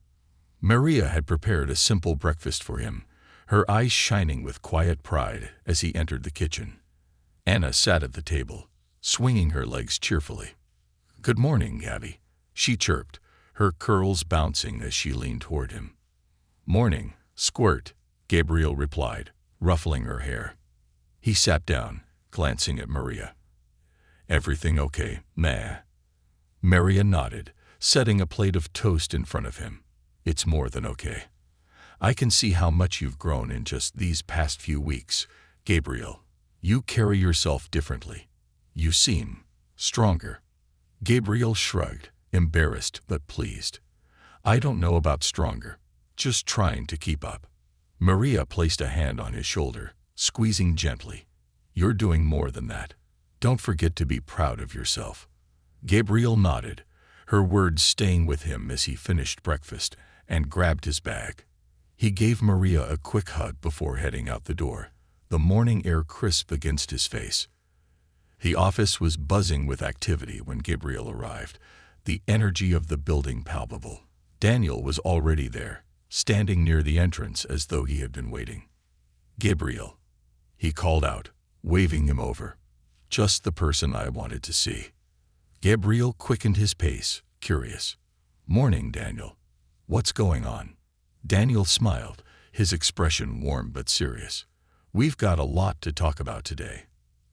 Maria had prepared a simple breakfast for him, her eyes shining with quiet pride as he entered the kitchen. Anna sat at the table, swinging her legs cheerfully. "Good morning, Gabby," she chirped, her curls bouncing as she leaned toward him. "Morning, Squirt," Gabriel replied, ruffling her hair. He sat down, glancing at Maria. "Everything okay, Ma?" Maria nodded, setting a plate of toast in front of him. "It's more than okay. I can see how much you've grown in just these past few weeks, Gabriel. You carry yourself differently. You seem stronger." Gabriel shrugged, embarrassed but pleased. "I don't know about stronger, just trying to keep up." Maria placed a hand on his shoulder, squeezing gently. "You're doing more than that. Don't forget to be proud of yourself." Gabriel nodded, her words staying with him as he finished breakfast and grabbed his bag. He gave Maria a quick hug before heading out the door, the morning air crisp against his face. The office was buzzing with activity when Gabriel arrived, the energy of the building palpable. Daniel was already there, standing near the entrance as though he had been waiting. "Gabriel," he called out, waving him over. "Just the person I wanted to see." Gabriel quickened his pace, curious. "Morning, Daniel. What's going on?" Daniel smiled, his expression warm but serious. "We've got a lot to talk about today.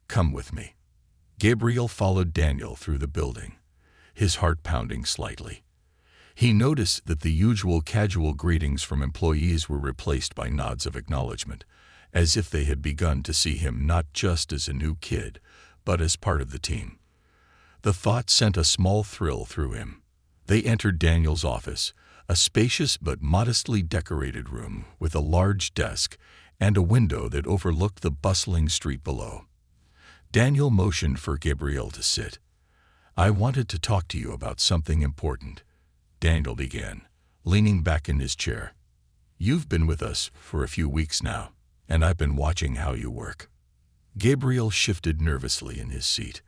Come with me." Gabriel followed Daniel through the building, his heart pounding slightly. He noticed that the usual casual greetings from employees were replaced by nods of acknowledgement, as if they had begun to see him not just as a new kid, but as part of the team. The thought sent a small thrill through him. They entered Daniel's office, a spacious but modestly decorated room with a large desk and a window that overlooked the bustling street below. Daniel motioned for Gabriel to sit. "I wanted to talk to you about something important," Daniel began, leaning back in his chair. "You've been with us for a few weeks now, and I've been watching how you work." Gabriel shifted nervously in his seat.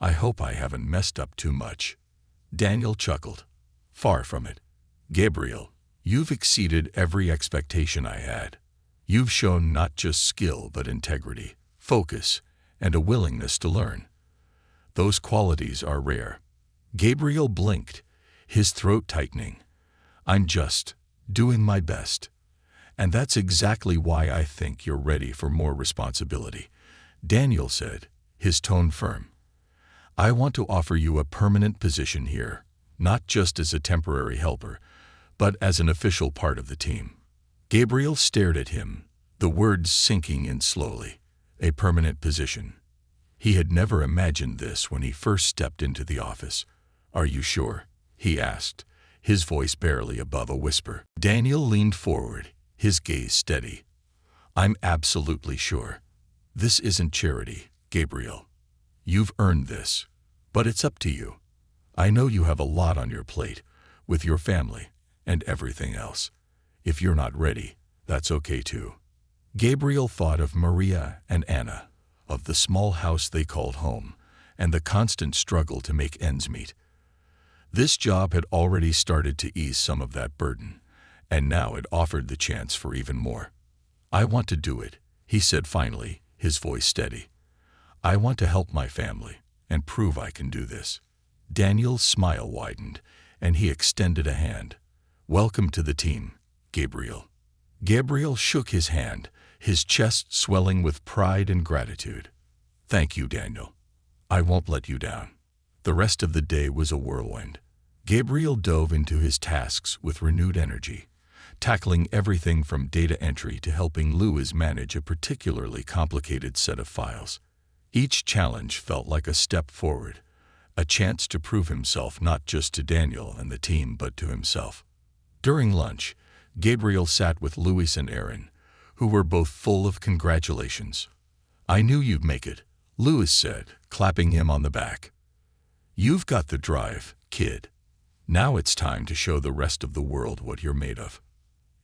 "I hope I haven't messed up too much." Daniel chuckled. "Far from it. Gabriel, you've exceeded every expectation I had. You've shown not just skill but integrity, focus, and a willingness to learn. Those qualities are rare." Gabriel blinked, his throat tightening. "I'm just doing my best. And that's exactly why I think you're ready for more responsibility," Daniel said, his tone firm. "I want to offer you a permanent position here, not just as a temporary helper, but as an official part of the team." Gabriel stared at him, the words sinking in slowly. A permanent position. He had never imagined this when he first stepped into the office. "Are you sure?" he asked, his voice barely above a whisper. Daniel leaned forward, his gaze steady. "I'm absolutely sure. This isn't charity, Gabriel. You've earned this, but it's up to you. I know you have a lot on your plate, with your family and everything else. If you're not ready, that's okay too." Gabriel thought of Maria and Anna, of the small house they called home, and the constant struggle to make ends meet. This job had already started to ease some of that burden, and now it offered the chance for even more. "I want to do it," he said finally, his voice steady. "I want to help my family and prove I can do this." Daniel's smile widened, and he extended a hand. "Welcome to the team, Gabriel." Gabriel shook his hand, his chest swelling with pride and gratitude. "Thank you, Daniel. I won't let you down." The rest of the day was a whirlwind. Gabriel dove into his tasks with renewed energy, tackling everything from data entry to helping Louis manage a particularly complicated set of files. Each challenge felt like a step forward, a chance to prove himself not just to Daniel and the team but to himself. During lunch, Gabriel sat with Louis and Aaron, who were both full of congratulations. "I knew you'd make it," Louis said, clapping him on the back. "You've got the drive, kid. Now it's time to show the rest of the world what you're made of."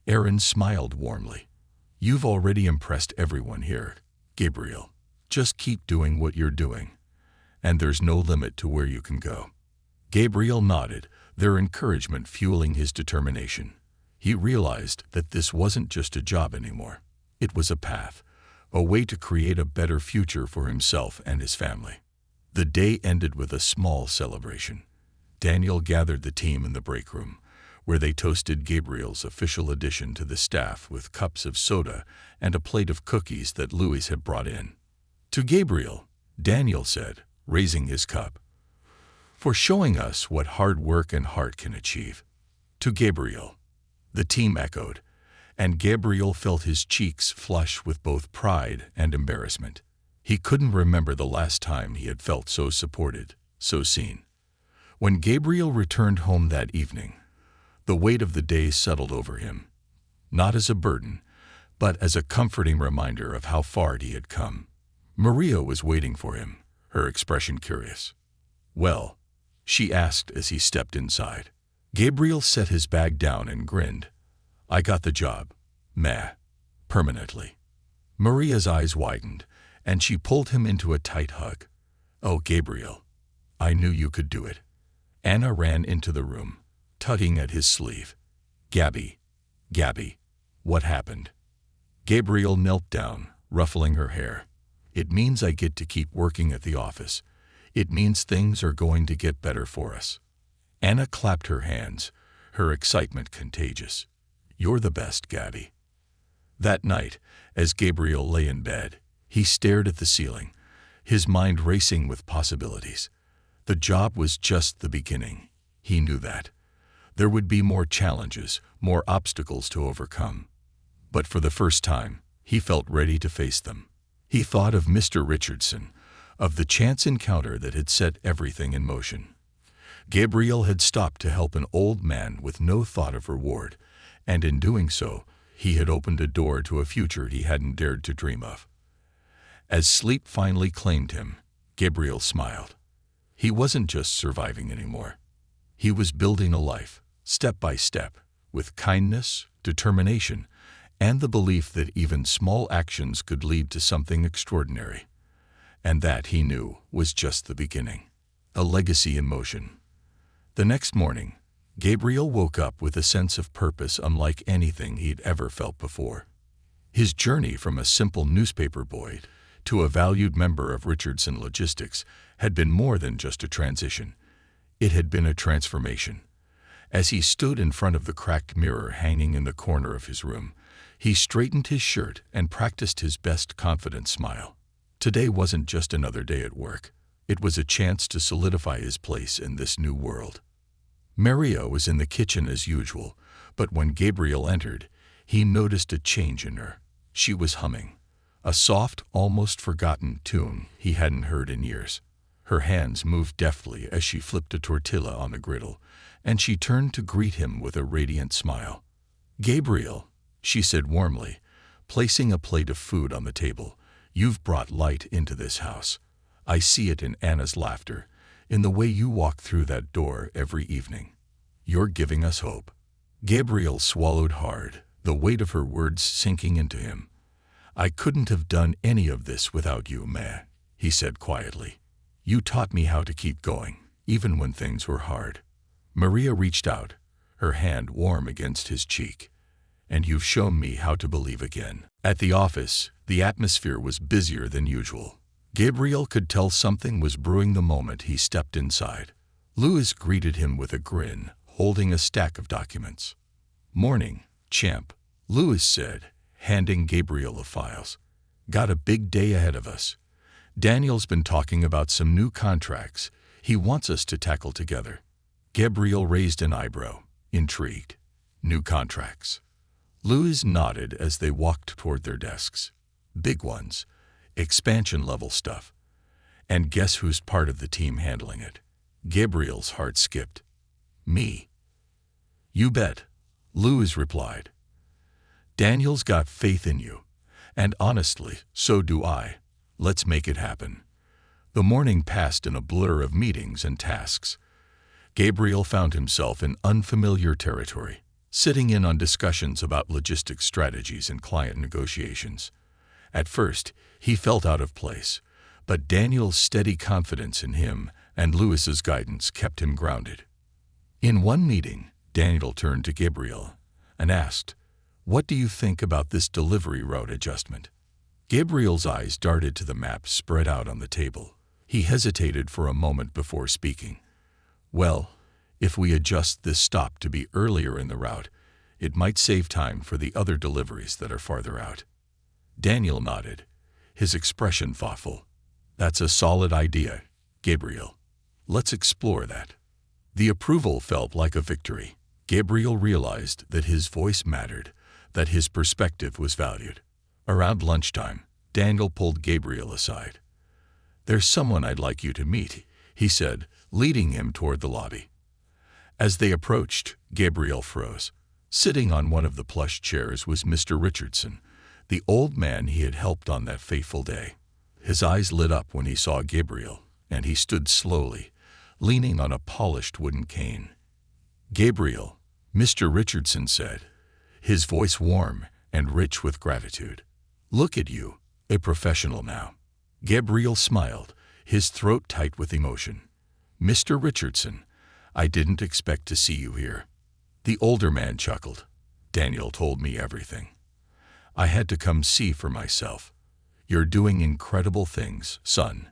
Aaron smiled warmly. "You've already impressed everyone here, Gabriel. Just keep doing what you're doing, and there's no limit to where you can go." Gabriel nodded, their encouragement fueling his determination. He realized that this wasn't just a job anymore. It was a path, a way to create a better future for himself and his family. The day ended with a small celebration. Daniel gathered the team in the break room, where they toasted Gabriel's official addition to the staff with cups of soda and a plate of cookies that Louis had brought in. "To Gabriel," Daniel said, raising his cup, "for showing us what hard work and heart can achieve." "To Gabriel," the team echoed, and Gabriel felt his cheeks flush with both pride and embarrassment. He couldn't remember the last time he had felt so supported, so seen. When Gabriel returned home that evening, the weight of the day settled over him, not as a burden, but as a comforting reminder of how far he had come. Maria was waiting for him, her expression curious. "Well?" she asked as he stepped inside. Gabriel set his bag down and grinned. "I got the job, meh, permanently." Maria's eyes widened, and she pulled him into a tight hug. "Oh, Gabriel, I knew you could do it." Anna ran into the room, tugging at his sleeve. Gabby, what happened?" Gabriel knelt down, ruffling her hair. "It means I get to keep working at the office. It means things are going to get better for us." Anna clapped her hands, her excitement contagious. "You're the best, Gabby." That night, as Gabriel lay in bed, he stared at the ceiling, his mind racing with possibilities. The job was just the beginning. He knew that. There would be more challenges, more obstacles to overcome. But for the first time, he felt ready to face them. He thought of Mr. Richardson, of the chance encounter that had set everything in motion. Gabriel had stopped to help an old man with no thought of reward, and in doing so, he had opened a door to a future he hadn't dared to dream of. As sleep finally claimed him, Gabriel smiled. He wasn't just surviving anymore. He was building a life, step by step, with kindness, determination, and the belief that even small actions could lead to something extraordinary. And that, he knew, was just the beginning. A legacy in motion. The next morning, Gabriel woke up with a sense of purpose unlike anything he'd ever felt before. His journey from a simple newspaper boy to a valued member of Richardson Logistics had been more than just a transition. It had been a transformation. As he stood in front of the cracked mirror hanging in the corner of his room, he straightened his shirt and practiced his best confident smile. Today wasn't just another day at work. It was a chance to solidify his place in this new world. Maria was in the kitchen as usual, but when Gabriel entered, he noticed a change in her. She was humming, a soft, almost forgotten tune he hadn't heard in years. Her hands moved deftly as she flipped a tortilla on the griddle, and she turned to greet him with a radiant smile. "Gabriel," she said warmly, placing a plate of food on the table, "you've brought light into this house. I see it in Anna's laughter, in the way you walk through that door every evening. You're giving us hope." Gabriel swallowed hard, the weight of her words sinking into him. "I couldn't have done any of this without you, Ma," he said quietly. "You taught me how to keep going, even when things were hard." Maria reached out, her hand warm against his cheek. "And you've shown me how to believe again." At the office, the atmosphere was busier than usual. Gabriel could tell something was brewing the moment he stepped inside. Louis greeted him with a grin, holding a stack of documents. "Morning, champ," Louis said, handing Gabriel the files. "Got a big day ahead of us. Daniel's been talking about some new contracts he wants us to tackle together." Gabriel raised an eyebrow, intrigued. "New contracts?" Louis nodded as they walked toward their desks. "Big ones, expansion-level stuff. And guess who's part of the team handling it?" Gabriel's heart skipped. "Me." "You bet," Louis replied. "Daniel's got faith in you. And honestly, so do I. Let's make it happen." The morning passed in a blur of meetings and tasks. Gabriel found himself in unfamiliar territory, sitting in on discussions about logistics strategies and client negotiations. At first, he felt out of place, but Daniel's steady confidence in him and Louis's guidance kept him grounded. In one meeting, Daniel turned to Gabriel and asked, "What do you think about this delivery route adjustment?" Gabriel's eyes darted to the map spread out on the table. He hesitated for a moment before speaking. "Well, if we adjust this stop to be earlier in the route, it might save time for the other deliveries that are farther out." Daniel nodded, his expression thoughtful. "That's a solid idea, Gabriel. Let's explore that." The approval felt like a victory. Gabriel realized that his voice mattered, that his perspective was valued. Around lunchtime, Daniel pulled Gabriel aside. "There's someone I'd like you to meet," he said, leading him toward the lobby. As they approached, Gabriel froze. Sitting on one of the plush chairs was Mr. Richardson, the old man he had helped on that fateful day. His eyes lit up when he saw Gabriel, and he stood slowly, leaning on a polished wooden cane. "Gabriel," Mr. Richardson said, his voice warm and rich with gratitude. "Look at you, a professional now." Gabriel smiled, his throat tight with emotion. "Mr. Richardson, I didn't expect to see you here." The older man chuckled. "Daniel told me everything. I had to come see for myself. You're doing incredible things, son."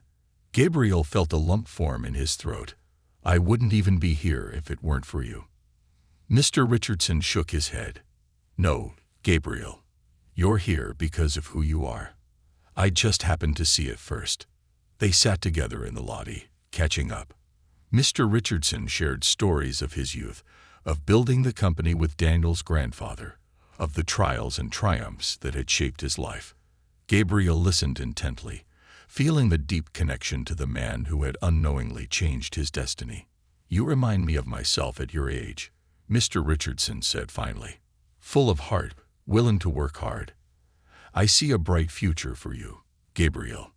Gabriel felt a lump form in his throat. "I wouldn't even be here if it weren't for you." Mr. Richardson shook his head. "No, Gabriel. You're here because of who you are. I just happened to see it first." They sat together in the lobby, catching up. Mr. Richardson shared stories of his youth, of building the company with Daniel's grandfather, of the trials and triumphs that had shaped his life. Gabriel listened intently, feeling the deep connection to the man who had unknowingly changed his destiny. "You remind me of myself at your age," Mr. Richardson said finally. "Full of heart, willing to work hard. I see a bright future for you, Gabriel."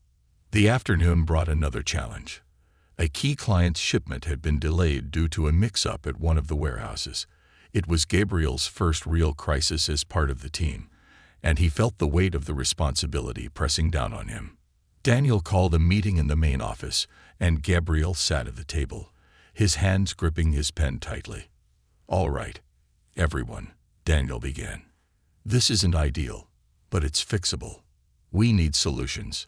The afternoon brought another challenge. A key client's shipment had been delayed due to a mix-up at one of the warehouses. It was Gabriel's first real crisis as part of the team, and he felt the weight of the responsibility pressing down on him. Daniel called a meeting in the main office, and Gabriel sat at the table, his hands gripping his pen tightly. "All right, everyone," Daniel began. "This isn't ideal, but it's fixable. We need solutions."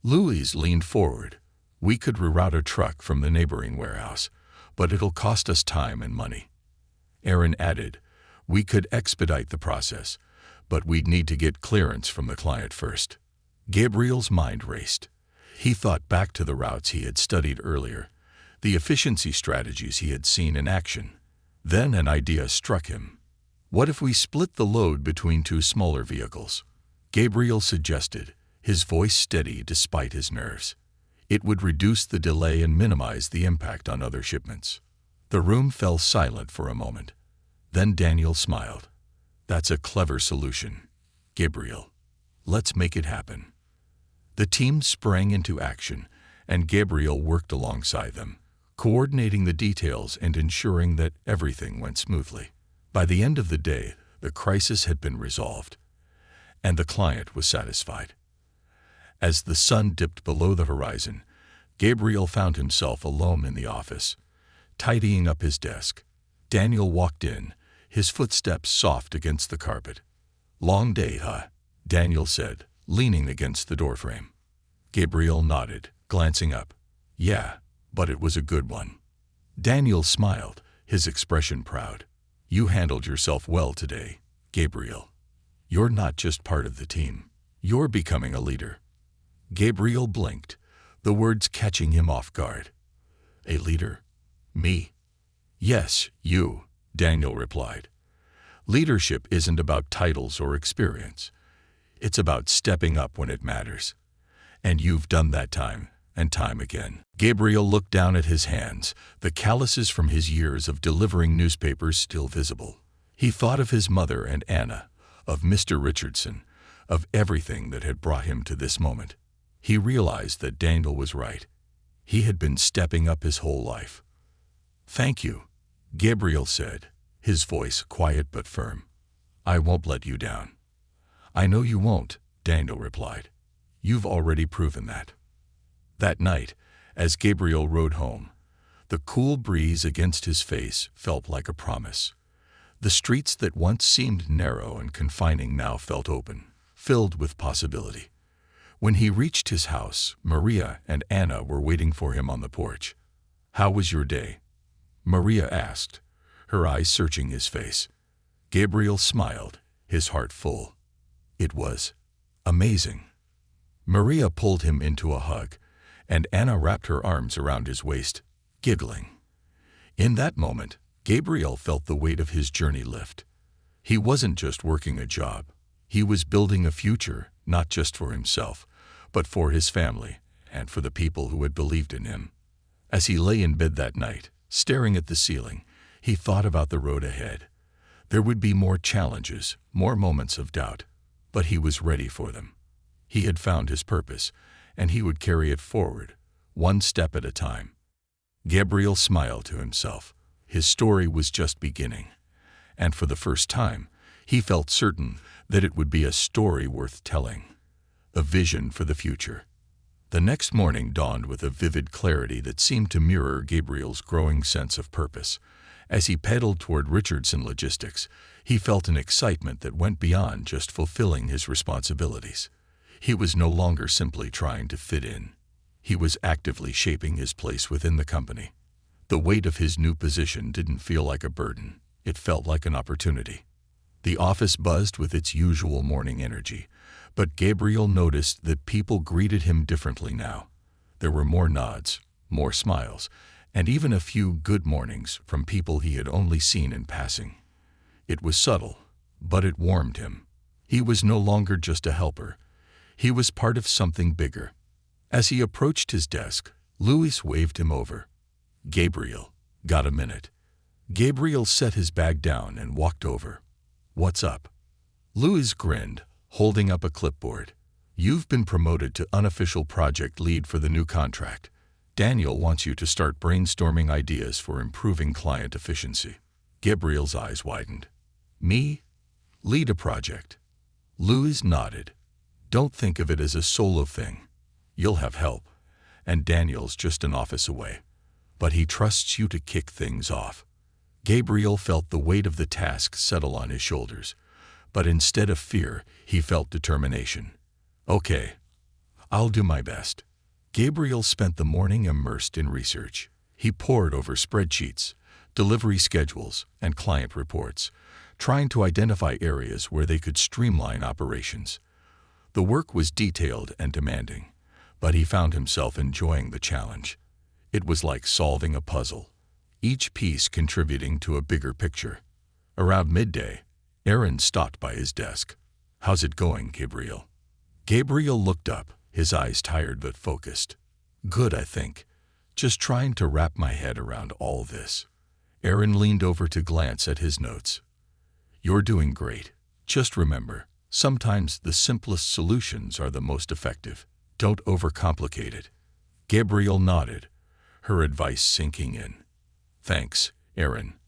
Louis leaned forward. "We could reroute a truck from the neighboring warehouse, but it'll cost us time and money." Aaron added, "We could expedite the process, but we'd need to get clearance from the client first." Gabriel's mind raced. He thought back to the routes he had studied earlier, the efficiency strategies he had seen in action. Then an idea struck him. "What if we split the load between two smaller vehicles?" Gabriel suggested, his voice steady despite his nerves. It would reduce the delay and minimize the impact on other shipments. The room fell silent for a moment. Then Daniel smiled. "That's a clever solution, Gabriel. Let's make it happen." The team sprang into action, and Gabriel worked alongside them, coordinating the details and ensuring that everything went smoothly. By the end of the day, the crisis had been resolved, and the client was satisfied. As the sun dipped below the horizon, Gabriel found himself alone in the office, tidying up his desk. Daniel walked in, his footsteps soft against the carpet. "Long day, huh?" Daniel said, leaning against the doorframe. Gabriel nodded, glancing up. "Yeah, but it was a good one." Daniel smiled, his expression proud. "You handled yourself well today, Gabriel. You're not just part of the team. You're becoming a leader." Gabriel blinked, the words catching him off guard. "A leader? Me?" "Yes, you," Daniel replied. "Leadership isn't about titles or experience. It's about stepping up when it matters. And you've done that time and time again." Gabriel looked down at his hands, the calluses from his years of delivering newspapers still visible. He thought of his mother and Anna, of Mr. Richardson, of everything that had brought him to this moment. He realized that Daniel was right. He had been stepping up his whole life. "Thank you," Gabriel said, his voice quiet but firm. "I won't let you down." "I know you won't," Daniel replied. "You've already proven that." That night, as Gabriel rode home, the cool breeze against his face felt like a promise. The streets that once seemed narrow and confining now felt open, filled with possibility. When he reached his house, Maria and Anna were waiting for him on the porch. "How was your day?" Maria asked, her eyes searching his face. Gabriel smiled, his heart full. "It was amazing." Maria pulled him into a hug, and Anna wrapped her arms around his waist, giggling. In that moment, Gabriel felt the weight of his journey lift. He wasn't just working a job. He was building a future, not just for himself, but for his family and for the people who had believed in him. As he lay in bed that night, staring at the ceiling, he thought about the road ahead. There would be more challenges, more moments of doubt, but he was ready for them. He had found his purpose, and he would carry it forward, one step at a time. Gabriel smiled to himself. His story was just beginning, and for the first time, he felt certain that it would be a story worth telling, a vision for the future. The next morning dawned with a vivid clarity that seemed to mirror Gabriel's growing sense of purpose. As he pedaled toward Richardson Logistics, he felt an excitement that went beyond just fulfilling his responsibilities. He was no longer simply trying to fit in. He was actively shaping his place within the company. The weight of his new position didn't feel like a burden. It felt like an opportunity. The office buzzed with its usual morning energy, but Gabriel noticed that people greeted him differently now. There were more nods, more smiles, and even a few good mornings from people he had only seen in passing. It was subtle, but it warmed him. He was no longer just a helper. He was part of something bigger. As he approached his desk, Louis waved him over. "Gabriel, got a minute?" Gabriel set his bag down and walked over. "What's up?" Louis grinned, holding up a clipboard. "You've been promoted to unofficial project lead for the new contract. Daniel wants you to start brainstorming ideas for improving client efficiency." Gabriel's eyes widened. "Me? Lead a project?" Louis nodded. "Don't think of it as a solo thing. You'll have help, and Daniel's just an office away. But he trusts you to kick things off." Gabriel felt the weight of the task settle on his shoulders, but instead of fear, he felt determination. "Okay, I'll do my best." Gabriel spent the morning immersed in research. He pored over spreadsheets, delivery schedules, and client reports, trying to identify areas where they could streamline operations. The work was detailed and demanding, but he found himself enjoying the challenge. It was like solving a puzzle, each piece contributing to a bigger picture. Around midday, Aaron stopped by his desk. "How's it going, Gabriel?" Gabriel looked up, his eyes tired but focused. "Good, I think. Just trying to wrap my head around all this." Aaron leaned over to glance at his notes. "You're doing great. Just remember, sometimes the simplest solutions are the most effective. Don't overcomplicate it." Gabriel nodded, her advice sinking in. "Thanks, Aaron.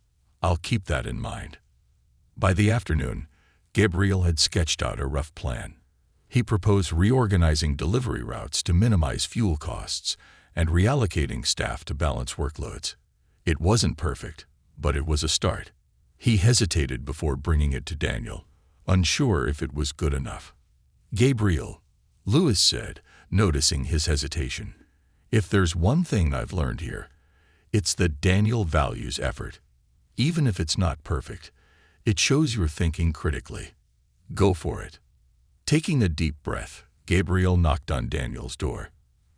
I'll keep that in mind." By the afternoon, Gabriel had sketched out a rough plan. He proposed reorganizing delivery routes to minimize fuel costs and reallocating staff to balance workloads. It wasn't perfect, but it was a start. He hesitated before bringing it to Daniel, unsure if it was good enough. "Gabriel," Louis said, noticing his hesitation, "if there's one thing I've learned here, it's that Daniel values effort. Even if it's not perfect, it shows you're thinking critically. Go for it. Taking a deep breath, Gabriel knocked on Daniel's door.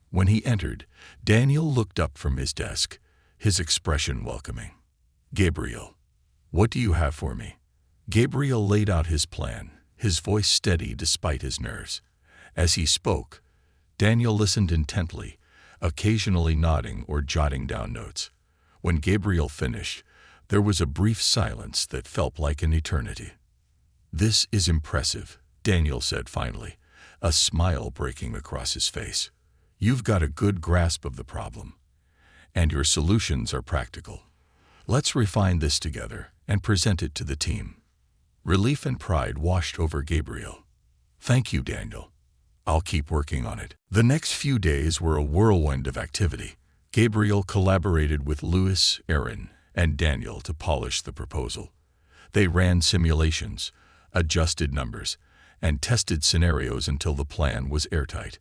When he entered, Daniel looked up from his desk, his expression welcoming. "Gabriel, what do you have for me?" Gabriel laid out his plan, his voice steady despite his nerves. As he spoke, Daniel listened intently, occasionally nodding or jotting down notes. When Gabriel finished, there was a brief silence that felt like an eternity. "This is impressive," Daniel said finally, a smile breaking across his face. "You've got a good grasp of the problem, and your solutions are practical. Let's refine this together and present it to the team." Relief and pride washed over Gabriel. "Thank you, Daniel. I'll keep working on it." The next few days were a whirlwind of activity. Gabriel collaborated with Louis, Aaron, and Daniel to polish the proposal. They ran simulations, adjusted numbers, and tested scenarios until the plan was airtight.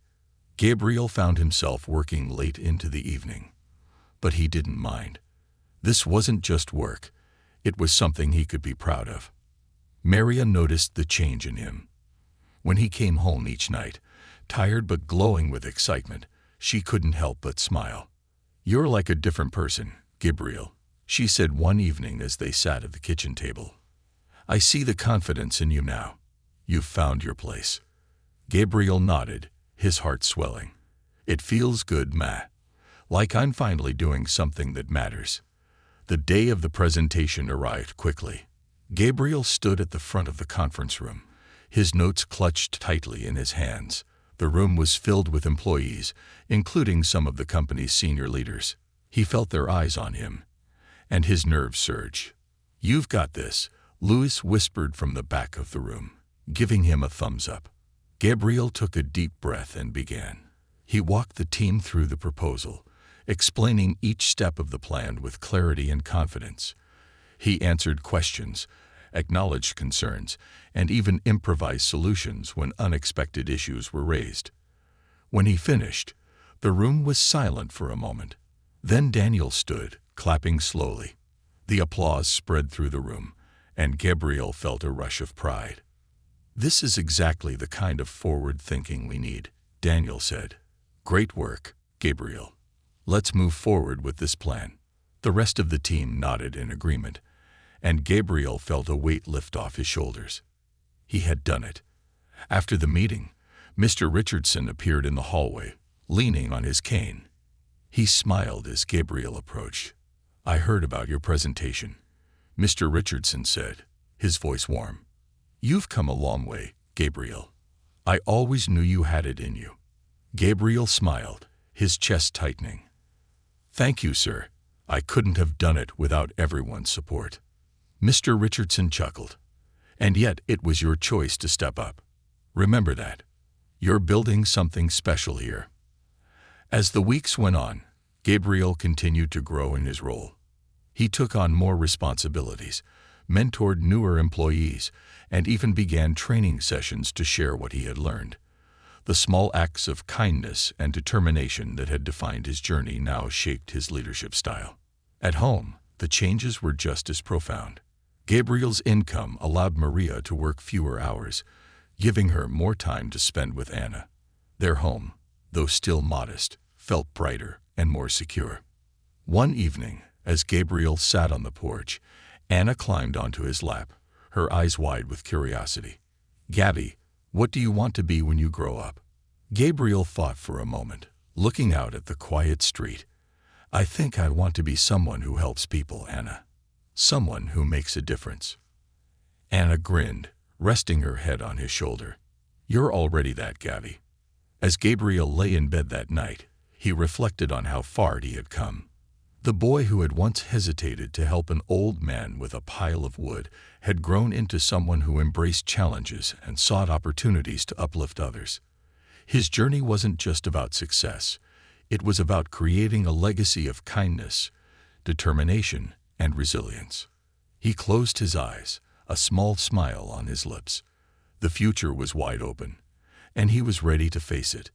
Gabriel found himself working late into the evening. But he didn't mind. This wasn't just work. It was something he could be proud of. Maria noticed the change in him. When he came home each night, tired but glowing with excitement, she couldn't help but smile. "You're like a different person, Gabriel," she said one evening as they sat at the kitchen table. "I see the confidence in you now. You've found your place." Gabriel nodded, his heart swelling. "It feels good, Ma. Like I'm finally doing something that matters." The day of the presentation arrived quickly. Gabriel stood at the front of the conference room, his notes clutched tightly in his hands. The room was filled with employees, including some of the company's senior leaders. He felt their eyes on him, and his nerves surged. "You've got this," Louis whispered from the back of the room, giving him a thumbs up. Gabriel took a deep breath and began. He walked the team through the proposal, explaining each step of the plan with clarity and confidence. He answered questions, acknowledged concerns, and even improvised solutions when unexpected issues were raised. When he finished, the room was silent for a moment. Then Daniel stood, clapping slowly. The applause spread through the room, and Gabriel felt a rush of pride. "This is exactly the kind of forward thinking we need," Daniel said. "Great work, Gabriel. Let's move forward with this plan." The rest of the team nodded in agreement, and Gabriel felt a weight lift off his shoulders. He had done it. After the meeting, Mr. Richardson appeared in the hallway, leaning on his cane. He smiled as Gabriel approached. "I heard about your presentation," Mr. Richardson said, his voice warm. "You've come a long way, Gabriel. I always knew you had it in you." Gabriel smiled, his chest tightening. "Thank you, sir. I couldn't have done it without everyone's support." Mr. Richardson chuckled. "And yet it was your choice to step up. Remember that. You're building something special here." As the weeks went on, Gabriel continued to grow in his role. He took on more responsibilities, mentored newer employees, and even began training sessions to share what he had learned. The small acts of kindness and determination that had defined his journey now shaped his leadership style. At home, the changes were just as profound. Gabriel's income allowed Maria to work fewer hours, giving her more time to spend with Anna. Their home, though still modest, felt brighter and more secure. One evening, as Gabriel sat on the porch, Anna climbed onto his lap, her eyes wide with curiosity. "Gabby, what do you want to be when you grow up?" Gabriel thought for a moment, looking out at the quiet street. "I think I'd want to be someone who helps people, Anna. Someone who makes a difference." Anna grinned, resting her head on his shoulder. "You're already that, Gabby." As Gabriel lay in bed that night, he reflected on how far he had come. The boy who had once hesitated to help an old man with a pile of wood had grown into someone who embraced challenges and sought opportunities to uplift others. His journey wasn't just about success. It was about creating a legacy of kindness, determination, and resilience. He closed his eyes, a small smile on his lips. The future was wide open, and he was ready to face it.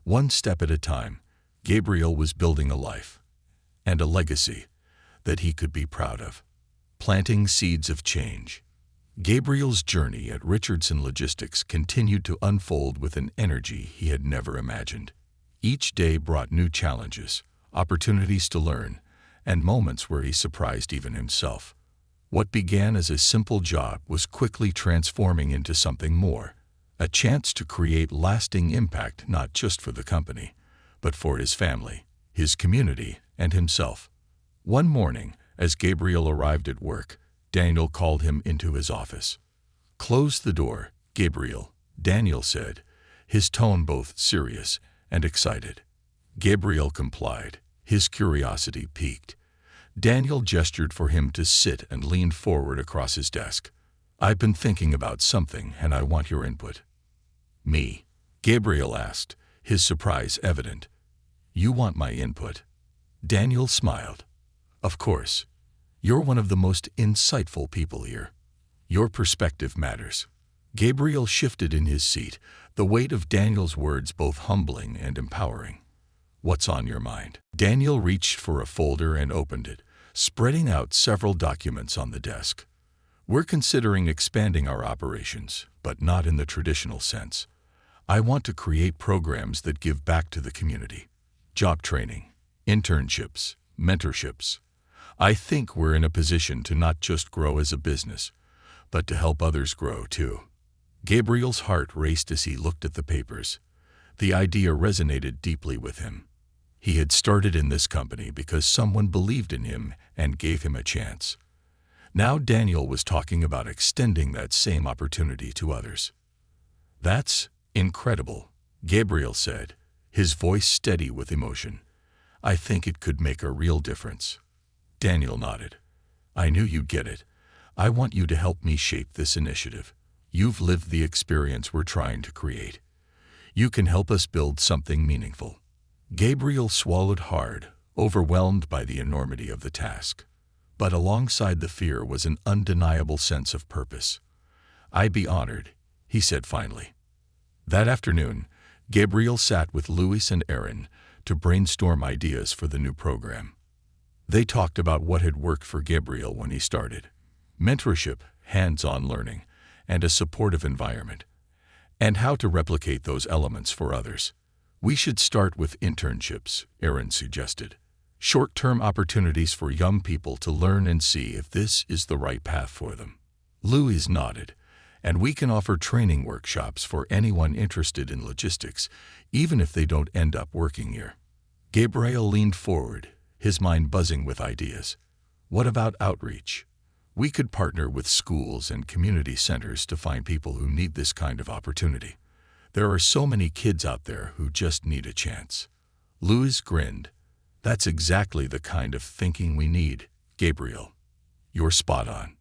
One step at a time, Gabriel was building a life and a legacy that he could be proud of. Planting seeds of change. Gabriel's journey at Richardson Logistics continued to unfold with an energy he had never imagined. Each day brought new challenges, opportunities to learn, and moments where he surprised even himself. What began as a simple job was quickly transforming into something more, a chance to create lasting impact not just for the company, but for his family, his community, and himself. One morning, as Gabriel arrived at work, Daniel called him into his office. "Close the door, Gabriel," Daniel said, his tone both serious and excited. Gabriel complied, his curiosity piqued. Daniel gestured for him to sit and leaned forward across his desk. "I've been thinking about something and I want your input." "Me?" Gabriel asked, his surprise evident. "You want my input?" Daniel smiled. "Of course. You're one of the most insightful people here. Your perspective matters." Gabriel shifted in his seat, the weight of Daniel's words both humbling and empowering. "What's on your mind?" Daniel reached for a folder and opened it, spreading out several documents on the desk. "We're considering expanding our operations, but not in the traditional sense. I want to create programs that give back to the community. Job training, internships, mentorships. I think we're in a position to not just grow as a business, but to help others grow too." Gabriel's heart raced as he looked at the papers. The idea resonated deeply with him. He had started in this company because someone believed in him and gave him a chance. Now Daniel was talking about extending that same opportunity to others. "That's incredible," Gabriel said, his voice steady with emotion. "I think it could make a real difference." Daniel nodded. "I knew you'd get it. I want you to help me shape this initiative. You've lived the experience we're trying to create. You can help us build something meaningful." Gabriel swallowed hard, overwhelmed by the enormity of the task. But alongside the fear was an undeniable sense of purpose. "I'd be honored," he said finally. That afternoon, Gabriel sat with Louis and Aaron to brainstorm ideas for the new program. They talked about what had worked for Gabriel when he started: mentorship, hands-on learning, and a supportive environment, and how to replicate those elements for others. "We should start with internships," Aaron suggested. "Short-term opportunities for young people to learn and see if this is the right path for them." Louis nodded. "And we can offer training workshops for anyone interested in logistics, even if they don't end up working here." Gabriel leaned forward, his mind buzzing with ideas. "What about outreach? We could partner with schools and community centers to find people who need this kind of opportunity. There are so many kids out there who just need a chance." Louis grinned. "That's exactly the kind of thinking we need, Gabriel. You're spot on."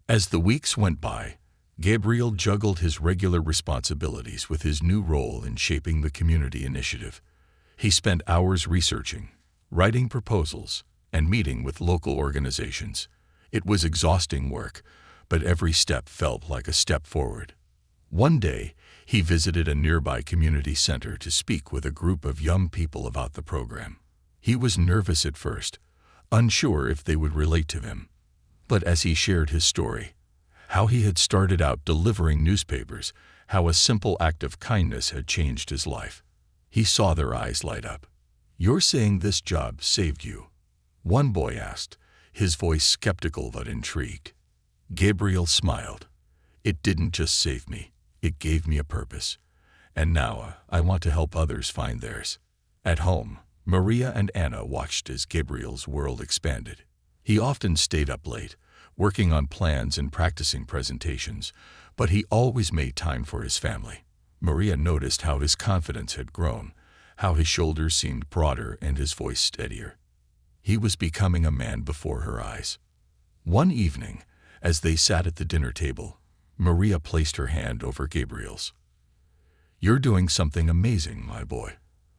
As the weeks went by, Gabriel juggled his regular responsibilities with his new role in shaping the community initiative. He spent hours researching, writing proposals, and meeting with local organizations. It was exhausting work, but every step felt like a step forward. One day, he visited a nearby community center to speak with a group of young people about the program. He was nervous at first, unsure if they would relate to him. But as he shared his story, how he had started out delivering newspapers, how a simple act of kindness had changed his life, he saw their eyes light up. "You're saying this job saved you?" one boy asked, his voice skeptical but intrigued. Gabriel smiled. "It didn't just save me, it gave me a purpose. And now I want to help others find theirs." At home, Maria and Anna watched as Gabriel's world expanded. He often stayed up late, working on plans and practicing presentations, but he always made time for his family. Maria noticed how his confidence had grown, how his shoulders seemed broader and his voice steadier. He was becoming a man before her eyes. One evening, as they sat at the dinner table, Maria placed her hand over Gabriel's. "You're doing something amazing, my boy.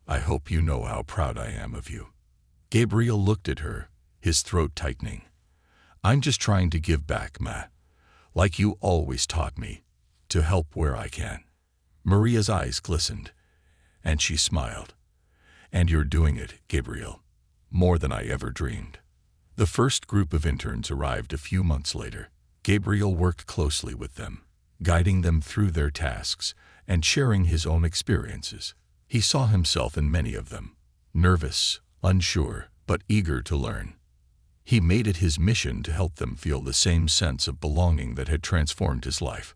I hope you know how proud I am of you." Gabriel looked at her, his throat tightening. "I'm just trying to give back, Ma. Like you always taught me, to help where I can." Maria's eyes glistened, and she smiled. "And you're doing it, Gabriel, more than I ever dreamed." The first group of interns arrived a few months later. Gabriel worked closely with them, guiding them through their tasks and sharing his own experiences. He saw himself in many of them, nervous, unsure, but eager to learn. He made it his mission to help them feel the same sense of belonging that had transformed his life.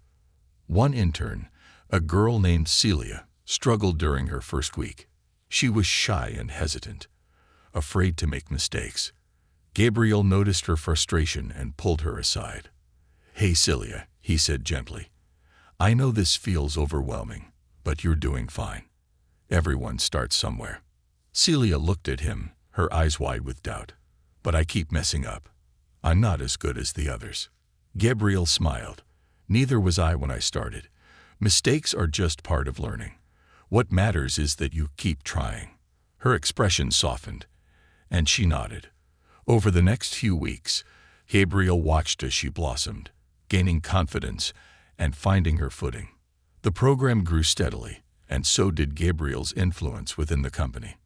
One intern, a girl named Celia, struggled during her first week. She was shy and hesitant, afraid to make mistakes. Gabriel noticed her frustration and pulled her aside. "Hey, Celia," he said gently. "I know this feels overwhelming, but you're doing fine. Everyone starts somewhere." Celia looked at him, her eyes wide with doubt. "But I keep messing up. I'm not as good as the others." Gabriel smiled. "Neither was I when I started. Mistakes are just part of learning. What matters is that you keep trying." Her expression softened, and she nodded. Over the next few weeks, Gabriel watched as she blossomed, gaining confidence and finding her footing. The program grew steadily, and so did Gabriel's influence within the company.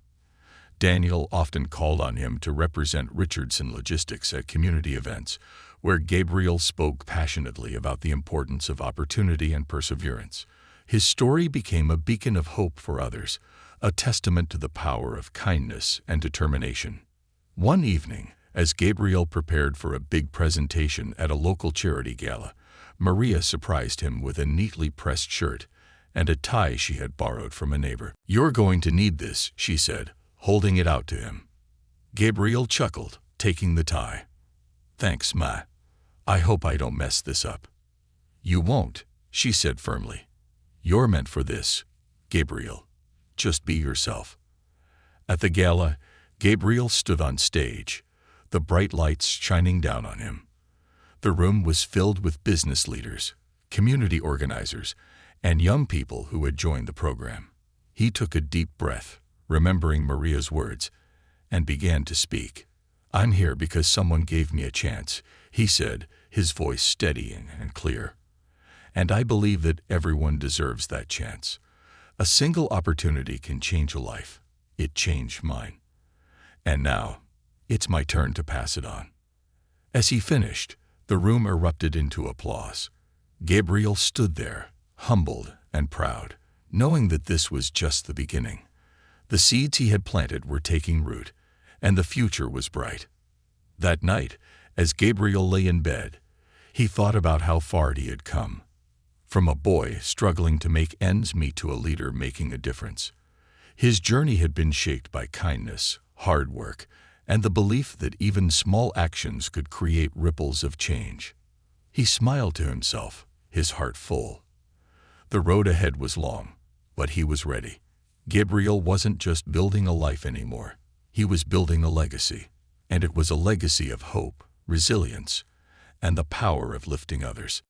Daniel often called on him to represent Richardson Logistics at community events, where Gabriel spoke passionately about the importance of opportunity and perseverance. His story became a beacon of hope for others, a testament to the power of kindness and determination. One evening, as Gabriel prepared for a big presentation at a local charity gala, Maria surprised him with a neatly pressed shirt and a tie she had borrowed from a neighbor. "You're going to need this," she said, holding it out to him. Gabriel chuckled, taking the tie. "Thanks, Ma. I hope I don't mess this up." "You won't," she said firmly. "You're meant for this, Gabriel. Just be yourself." At the gala, Gabriel stood on stage, the bright lights shining down on him. The room was filled with business leaders, community organizers, and young people who had joined the program. He took a deep breath, remembering Maria's words, and began to speak. "I'm here because someone gave me a chance," he said, his voice steady and clear. "And I believe that everyone deserves that chance. A single opportunity can change a life. It changed mine. And now, it's my turn to pass it on." As he finished, the room erupted into applause. Gabriel stood there, humbled and proud, knowing that this was just the beginning. The seeds he had planted were taking root, and the future was bright. That night, as Gabriel lay in bed, he thought about how far he had come. From a boy struggling to make ends meet to a leader making a difference. His journey had been shaped by kindness, hard work, and the belief that even small actions could create ripples of change. He smiled to himself, his heart full. The road ahead was long, but he was ready. Gabriel wasn't just building a life anymore. He was building a legacy, and it was a legacy of hope, resilience, and the power of lifting others.